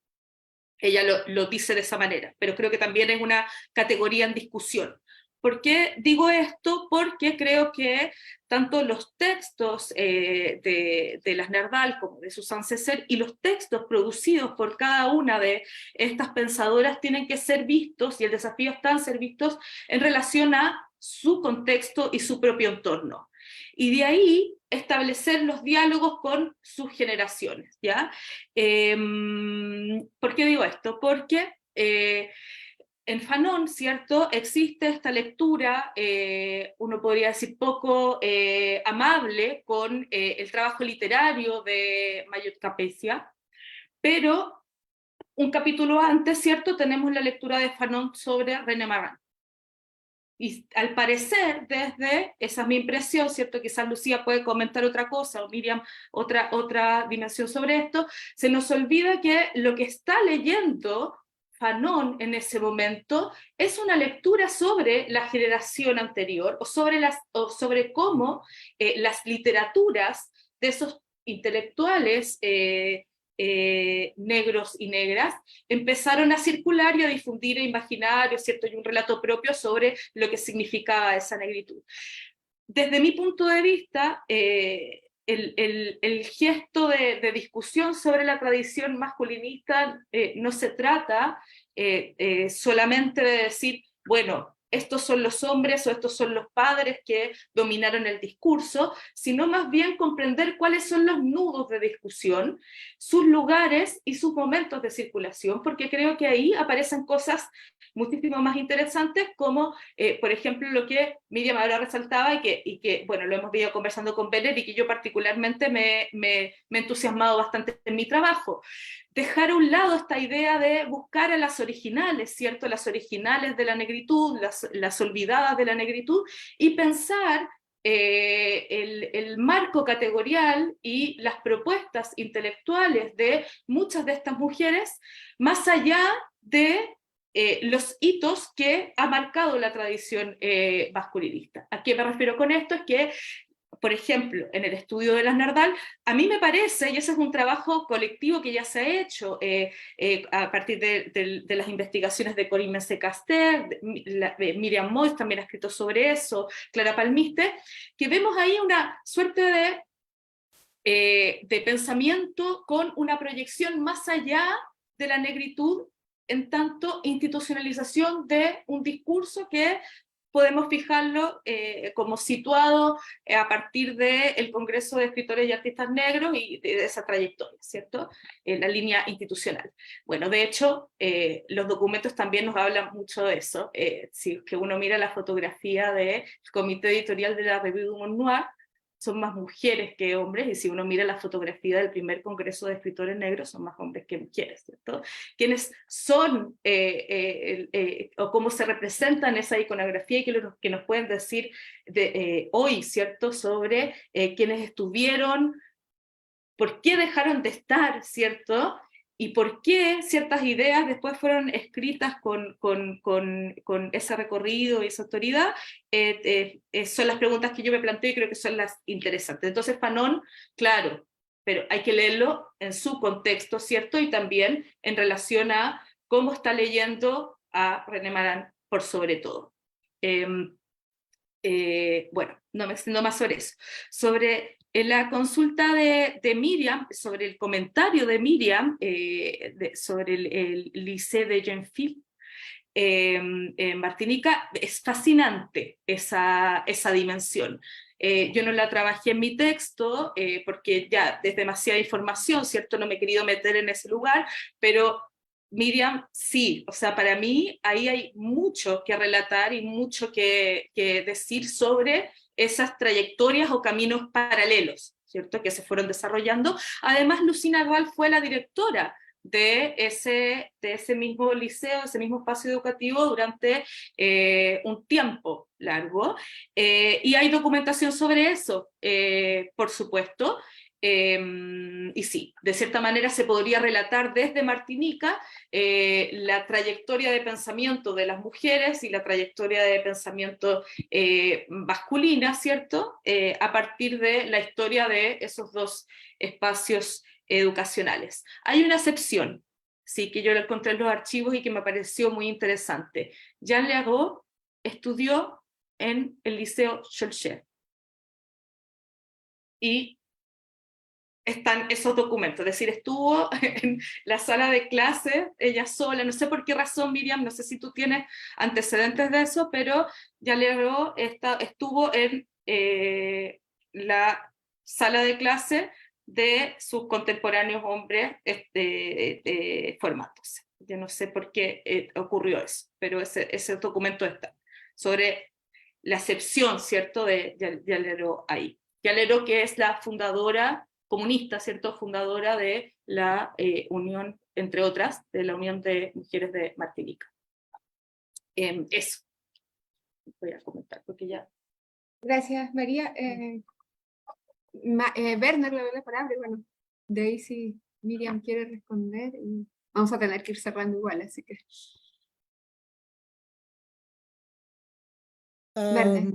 Ella lo dice de esa manera, pero creo que también es una categoría en discusión. ¿Por qué digo esto? Porque creo que tanto los textos de las Nardal como de Suzanne Césaire y los textos producidos por cada una de estas pensadoras tienen que ser vistos, y el desafío está en ser vistos en relación a su contexto y su propio entorno. Y de ahí establecer los diálogos con sus generaciones, ¿ya? ¿Por qué digo esto? Porque en Fanon, ¿cierto?, existe esta lectura, uno podría decir poco amable con el trabajo literario de Mayot Capécia, pero un capítulo antes, ¿cierto?, tenemos la lectura de Fanon sobre René Magán. Y al parecer, esa es mi impresión, ¿cierto?, quizás Lucía puede comentar otra cosa, o Miriam otra dimensión sobre esto, se nos olvida que lo que está leyendo Fanon en ese momento es una lectura sobre la generación anterior o sobre cómo las literaturas de esos intelectuales negros y negras empezaron a circular y a difundir imaginarios, ¿cierto? Y un relato propio sobre lo que significaba esa negritud. Desde mi punto de vista, el gesto de discusión sobre la tradición masculinista no se trata solamente de decir, bueno, estos son los hombres o estos son los padres que dominaron el discurso, sino más bien comprender cuáles son los nudos de discusión, sus lugares y sus momentos de circulación, porque creo que ahí aparecen cosas muchísimo más interesantes, como por ejemplo lo que Miriam ahora resaltaba y que bueno, lo hemos venido conversando con Bener y que yo particularmente me he entusiasmado bastante en mi trabajo. Dejar a un lado esta idea de buscar a las originales, ¿cierto? Las originales de la negritud, las olvidadas de la negritud, y pensar el marco categorial y las propuestas intelectuales de muchas de estas mujeres, más allá de los hitos que ha marcado la tradición masculinista. ¿A qué me refiero con esto? Es que, por ejemplo, en el estudio de las Nardal, a mí me parece, y ese es un trabajo colectivo que ya se ha hecho a partir de las investigaciones de Corinne Menseh-Caster, Miriam Mois también ha escrito sobre eso, Clara Palmiste, que vemos ahí una suerte de pensamiento con una proyección más allá de la negritud, en tanto institucionalización de un discurso que podemos fijarlo como situado a partir del Congreso de Escritores y Artistas Negros y de esa trayectoria, ¿cierto? La línea institucional. Bueno, de hecho, los documentos también nos hablan mucho de eso. Si es que uno mira la fotografía del comité editorial de la Revue du Monde Noir, son más mujeres que hombres, y si uno mira la fotografía del primer Congreso de Escritores Negros, son más hombres que mujeres, ¿cierto? ¿Quiénes son o cómo se representan esa iconografía y qué nos pueden decir hoy, ¿cierto? Sobre quienes estuvieron, por qué dejaron de estar, ¿cierto? Y por qué ciertas ideas después fueron escritas con ese recorrido y esa autoridad, son las preguntas que yo me planteo y creo que son las interesantes. Entonces Fanon, claro, pero hay que leerlo en su contexto, ¿cierto? Y también en relación a cómo está leyendo a René Maran por sobre todo. Bueno, no me extiendo más sobre eso. Sobre la consulta de Miriam, sobre el comentario de Miriam sobre el Lycée de Genfil en Martinica, es fascinante esa dimensión. Yo no la trabajé en mi texto porque ya es demasiada información, ¿cierto? No me he querido meter en ese lugar, pero Miriam, sí, o sea, para mí ahí hay mucho que relatar y mucho que decir sobre esas trayectorias o caminos paralelos, ¿cierto? Que se fueron desarrollando. Además, Lucina Agual fue la directora de ese mismo liceo, ese mismo espacio educativo durante un tiempo largo. Y hay documentación sobre eso, por supuesto. Y sí, de cierta manera se podría relatar desde Martinica la trayectoria de pensamiento de las mujeres y la trayectoria de pensamiento masculina, ¿cierto? A partir de la historia de esos dos espacios educacionales. Hay una excepción, sí, que yo la encontré en los archivos y que me pareció muy interesante. Jean Leroux estudió en el Liceo Schœlcher. Y están esos documentos, es decir, estuvo en la sala de clase, ella sola, no sé por qué razón, Miriam, no sé si tú tienes antecedentes de eso, pero Jean Leroux estuvo en la sala de clase de sus contemporáneos hombres formándose. Yo no sé por qué ocurrió eso, pero ese documento está sobre la excepción, ¿cierto?, de Jean Leroux ahí. Jean Leroux, que es la fundadora comunista, ¿cierto?, fundadora de la Unión, entre otras, de la Unión de Mujeres de Martinica. Eso voy a comentar, porque ya... Gracias, María. Werner le doy la palabra, y bueno, de ahí si Miriam quiere responder, y vamos a tener que ir cerrando igual, así que... Werner.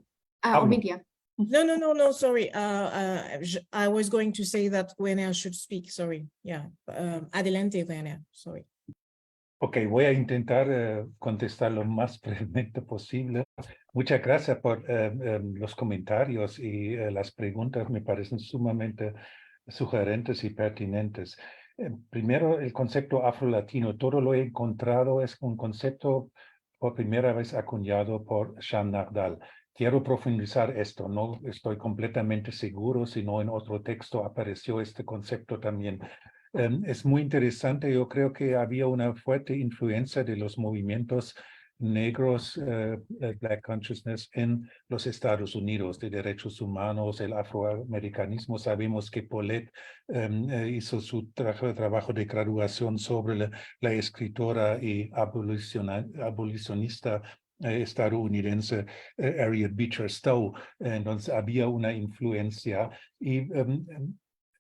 O Miriam. No, sorry. I was going to say that Werner should speak, sorry. Yeah, adelante, Werner, sorry. Ok, voy a intentar contestar lo más brevemente posible. Muchas gracias por los comentarios y las preguntas. Me parecen sumamente sugerentes y pertinentes. Primero, el concepto afro-latino. Todo lo he encontrado es un concepto por primera vez acuñado por Jean Nardal. Quiero profundizar esto. No estoy completamente seguro, sino en otro texto apareció este concepto también. Es muy interesante. Yo creo que había una fuerte influencia de los movimientos negros, Black Consciousness, en los Estados Unidos, de derechos humanos, el afroamericanismo. Sabemos que Paulette hizo su trabajo de graduación sobre la escritora y abolicionista estadounidense Harriet Beecher Stowe. Entonces había una influencia y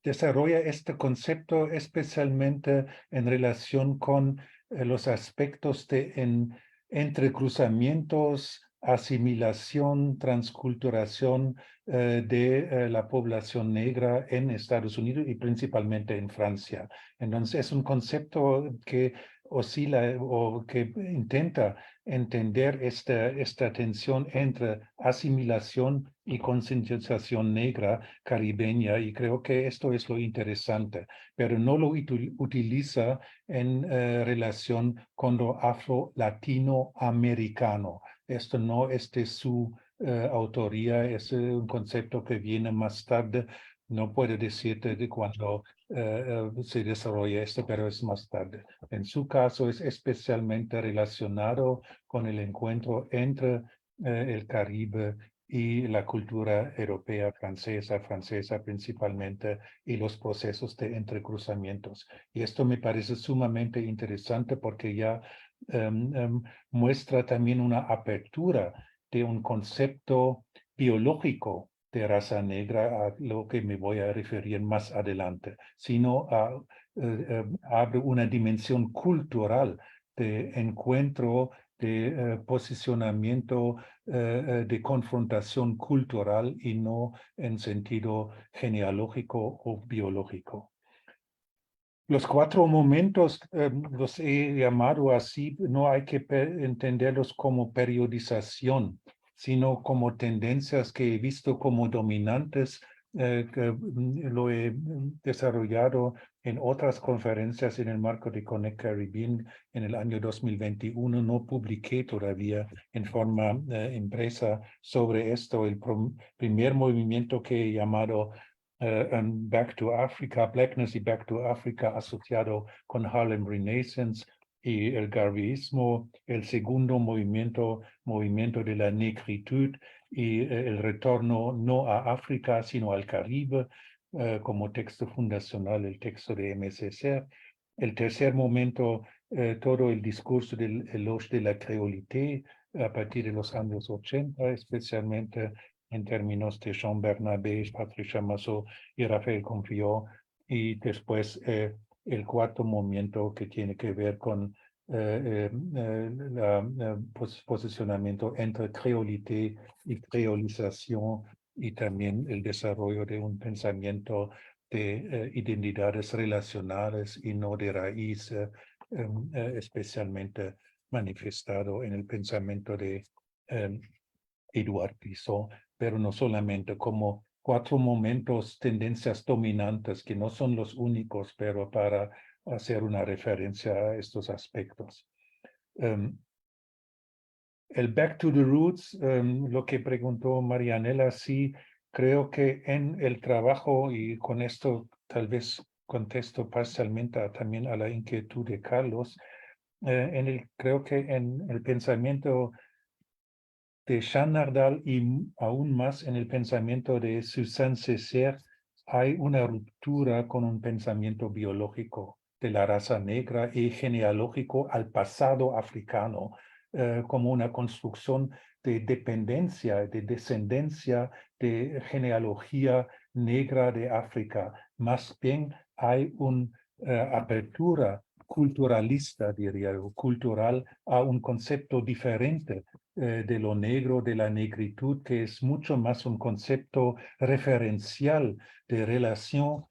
desarrolla este concepto especialmente en relación con los aspectos de entrecruzamientos, asimilación, transculturación de la población negra en Estados Unidos y principalmente en Francia. Entonces es un concepto que oscila o que intenta entender esta tensión entre asimilación y concientización negra caribeña, y creo que esto es lo interesante, pero no lo utiliza en relación con lo afro-latinoamericano. Esto no es de su autoría, es un concepto que viene más tarde. No puedo decirte de cuándo se desarrolla esto, pero es más tarde. En su caso es especialmente relacionado con el encuentro entre el Caribe y la cultura europea, francesa principalmente, y los procesos de entrecruzamientos. Y esto me parece sumamente interesante porque ya muestra también una apertura de un concepto biológico de raza negra, a lo que me voy a referir más adelante, sino abre una dimensión cultural de encuentro, de posicionamiento, de confrontación cultural y no en sentido genealógico o biológico. Los 4 momentos los he llamado así, no hay que entenderlos como periodización, sino como tendencias que he visto como dominantes, que lo he desarrollado en otras conferencias en el marco de Connect Caribbean en el año 2021. No publiqué todavía en forma impresa sobre esto. El primer movimiento que he llamado Back to Africa, Blackness y Back to Africa asociado con Harlem Renaissance y el garveyismo. El segundo movimiento de la negritud y el retorno no a África, sino al Caribe, como texto fundacional, el texto de MSC. El tercer momento, todo el discurso del eloge de la creolité a partir de los años 80, especialmente en términos de Jean Bernabé, Patricia Massot y Rafael Confió, y después el cuarto momento que tiene que ver con el posicionamiento entre creolité y creolización, y también el desarrollo de un pensamiento de identidades relacionales y no de raíz, especialmente manifestado en el pensamiento de Edouard Glissant, pero no solamente, como 4 momentos, tendencias dominantes que no son los únicos, pero para hacer una referencia a estos aspectos. El Back to the Roots, lo que preguntó Marianela, sí, creo que en el trabajo, y con esto tal vez contesto parcialmente también a la inquietud de Carlos, creo que en el pensamiento de Jean Nardal y aún más en el pensamiento de Suzanne Césaire, hay una ruptura con un pensamiento biológico de la raza negra y genealógico al pasado africano, como una construcción de dependencia, de descendencia, de genealogía negra de África. Más bien hay una apertura culturalista, diría yo, cultural, a un concepto diferente de lo negro, de la negritud, que es mucho más un concepto referencial de relación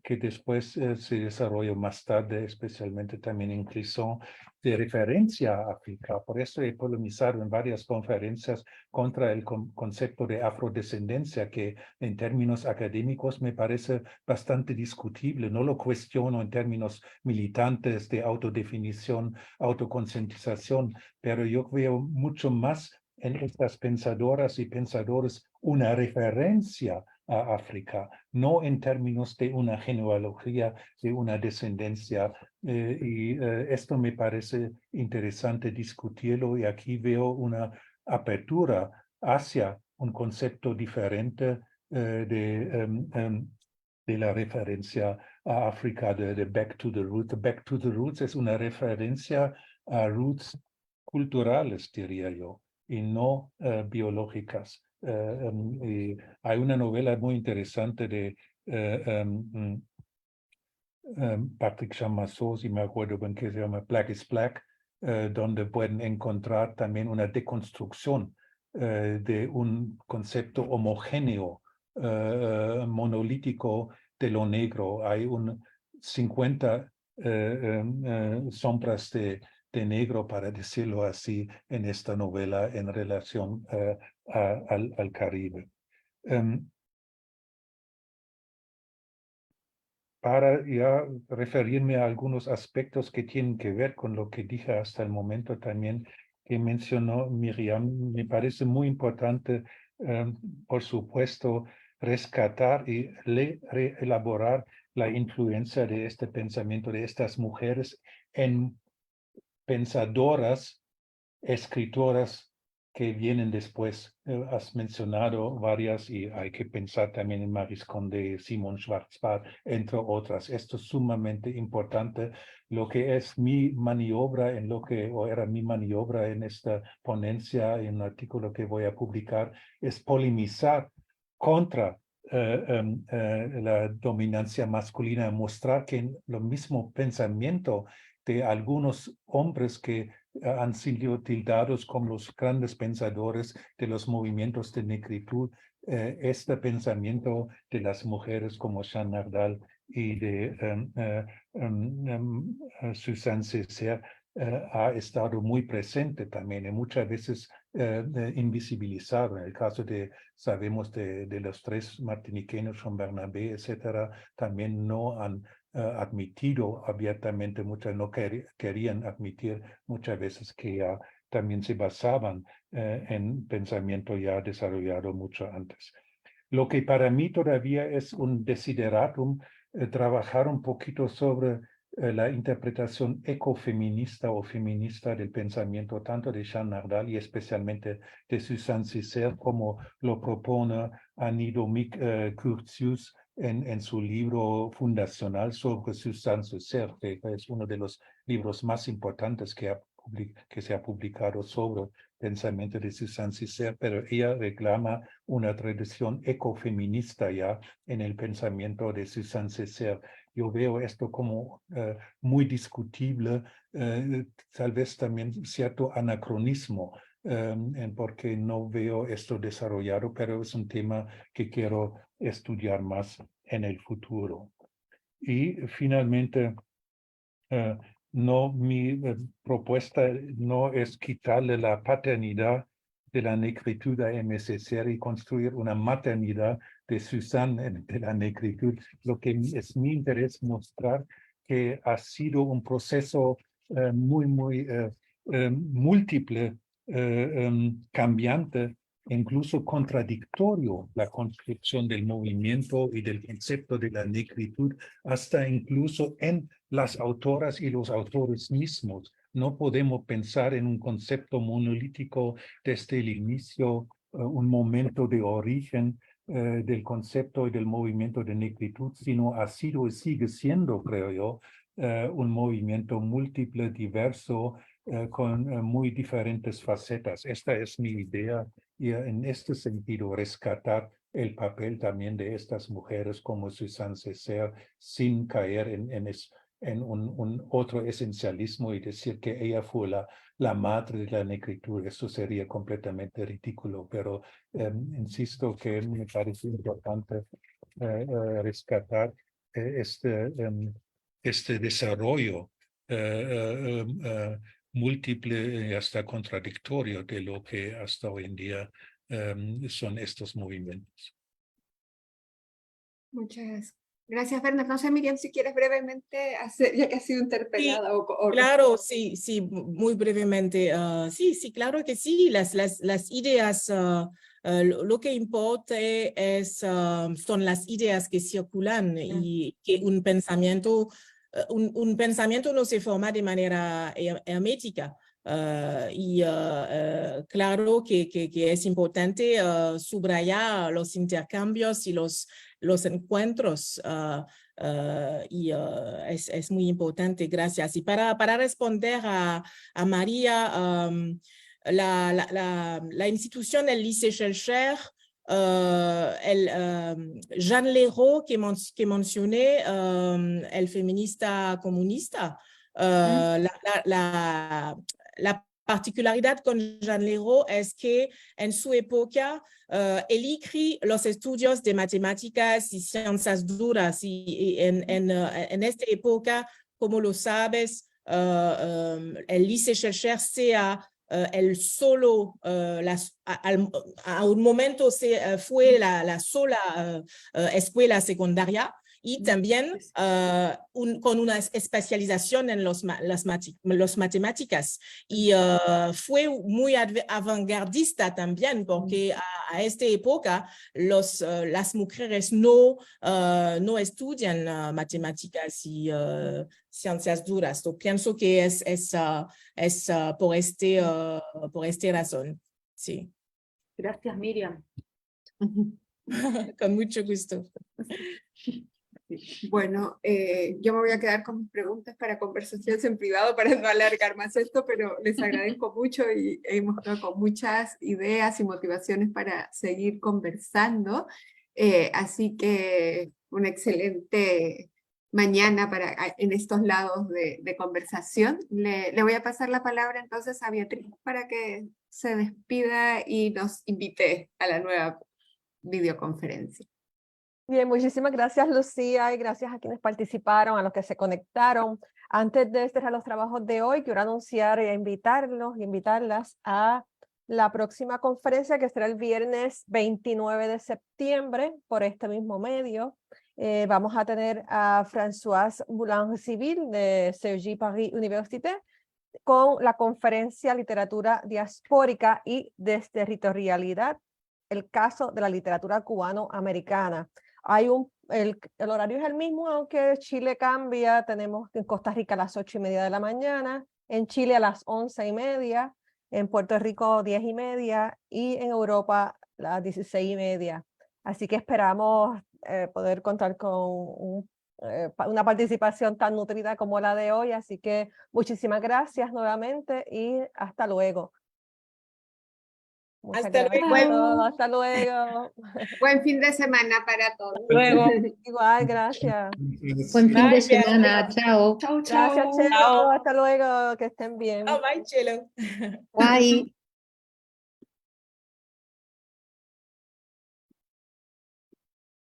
que después se desarrolló más tarde, especialmente también en Clisson, de referencia a África. Por eso he polemizado en varias conferencias contra el concepto de afrodescendencia, que en términos académicos me parece bastante discutible. No lo cuestiono en términos militantes de autodefinición, autoconcientización, pero yo veo mucho más en estas pensadoras y pensadores una referencia a África, no en términos de una genealogía, de una descendencia. Esto me parece interesante discutirlo y aquí veo una apertura hacia un concepto diferente de la referencia a África, de Back to the Roots. Back to the Roots es una referencia a roots culturales, diría yo, y no biológicas. Y hay una novela muy interesante de Patrick Chamasseau, si me acuerdo bien, que se llama Black is Black, donde pueden encontrar también una deconstrucción de un concepto homogéneo, monolítico de lo negro. Hay 50 sombras de negro, para decirlo así, en esta novela en relación al Caribe. Para ya referirme a algunos aspectos que tienen que ver con lo que dije hasta el momento también, que mencionó Miriam, me parece muy importante, por supuesto, rescatar y reelaborar la influencia de este pensamiento de estas mujeres en pensadoras, escritoras que vienen después. Has mencionado varias y hay que pensar también en Maryse Condé, Simone Schwarz-Bart, entre otras. Esto es sumamente importante. Lo que es mi maniobra o era mi maniobra en esta ponencia, en un artículo que voy a publicar, es polemizar contra la dominancia masculina, mostrar que lo mismo pensamiento de algunos hombres que han sido tildados como los grandes pensadores de los movimientos de negritud, este pensamiento de las mujeres como Jeanne Nardal y de Suzanne Césaire ha estado muy presente también y muchas veces invisibilizado. En el caso sabemos de los tres martiniqueños, Jean Bernabé, etcétera, también no han admitido abiertamente, no querían admitir muchas veces que ya también se basaban en pensamiento ya desarrollado mucho antes. Lo que para mí todavía es un desideratum, trabajar un poquito sobre la interpretación ecofeminista o feminista del pensamiento tanto de Jeanne Nardal y especialmente de Suzanne Césaire, como lo propone Annie Domic Curtius en su libro fundacional sobre Suzanne Césaire, que es uno de los libros más importantes que se ha publicado sobre pensamiento de Suzanne Césaire, pero ella reclama una tradición ecofeminista ya en el pensamiento de Suzanne Césaire. Yo veo esto como muy discutible, tal vez también cierto anacronismo, porque no veo esto desarrollado, pero es un tema que quiero estudiar más en el futuro. Y finalmente, mi propuesta no es quitarle la paternidad de la negritud a M. Césaire y construir una maternidad de Suzanne de la negritud. Lo que es mi interés mostrar que ha sido un proceso muy múltiple, cambiante, incluso contradictorio, la construcción del movimiento y del concepto de la negritud, hasta incluso en las autoras y los autores mismos. No podemos pensar en un concepto monolítico desde el inicio, un momento de origen del concepto y del movimiento de negritud, sino ha sido y sigue siendo, creo yo, un movimiento múltiple, diverso, con muy diferentes facetas. Esta es mi idea y en este sentido rescatar el papel también de estas mujeres como Suzanne Césaire sin caer en en un otro esencialismo y decir que ella fue la madre de la negritud. Eso sería completamente ridículo, pero insisto que me parece importante rescatar este desarrollo múltiple y hasta contradictorio de lo que hasta hoy en día son estos movimientos. Muchas gracias, Bernard. No sé, Miriam, si quieres brevemente hacer, ya que has sido interpelada. Claro, sí, muy brevemente. Sí, claro que sí. Las ideas, lo que importa son las ideas que circulan y que un pensamiento no se forma de manera hermética. Claro que es importante subrayar los intercambios y los encuentros. Es muy importante, gracias. Y para responder a María, la institución del Lycée Schellcher, Jean Leroux que mencioné, el feminista comunista, la particularidad con Jean Leroux es que en su época él escribió los estudios de matemáticas y ciencias duras y en esta época, como lo sabes, el Lycée Schellcher sea el solo, a un momento fue la sola escuela secundaria y también con una especialización en las matemáticas. Y fue muy avantgardista también, porque a esta época las mujeres no estudian matemáticas y ciencias duras. Yo pienso que es por esta razón. Sí. Gracias, Miriam. Con mucho gusto. Bueno, yo me voy a quedar con mis preguntas para conversaciones en privado para no alargar más esto, pero les agradezco mucho y hemos quedado con muchas ideas y motivaciones para seguir conversando. Así que una excelente mañana en estos lados de conversación. Le voy a pasar la palabra entonces a Beatriz para que se despida y nos invite a la nueva videoconferencia. Bien, muchísimas gracias, Lucía, y gracias a quienes participaron, a los que se conectaron. Antes de cerrar los trabajos de hoy, quiero anunciar e invitarlos y invitarlas a la próxima conferencia, que será el viernes 29 de septiembre por este mismo medio. Vamos a tener a Françoise Boulanger-Civil de Cergy Paris Université con la conferencia Literatura Diaspórica y Desterritorialidad, el caso de la literatura cubano-americana. El horario es el mismo, aunque Chile cambia. Tenemos en Costa Rica a las 8:30 de la mañana, en Chile a las 11:30, en Puerto Rico 10:30 y en Europa a las 16:30. Así que esperamos poder contar con una participación tan nutrida como la de hoy. Así que muchísimas gracias nuevamente y hasta luego. Hasta luego. Hasta luego. Buen fin de semana para todos. Luego. Igual, gracias. Buen fin de semana. Chao. Chau, chau. Gracias, Chelo. Chao. Hasta luego. Que estén bien. Oh, bye, Chelo. Bye.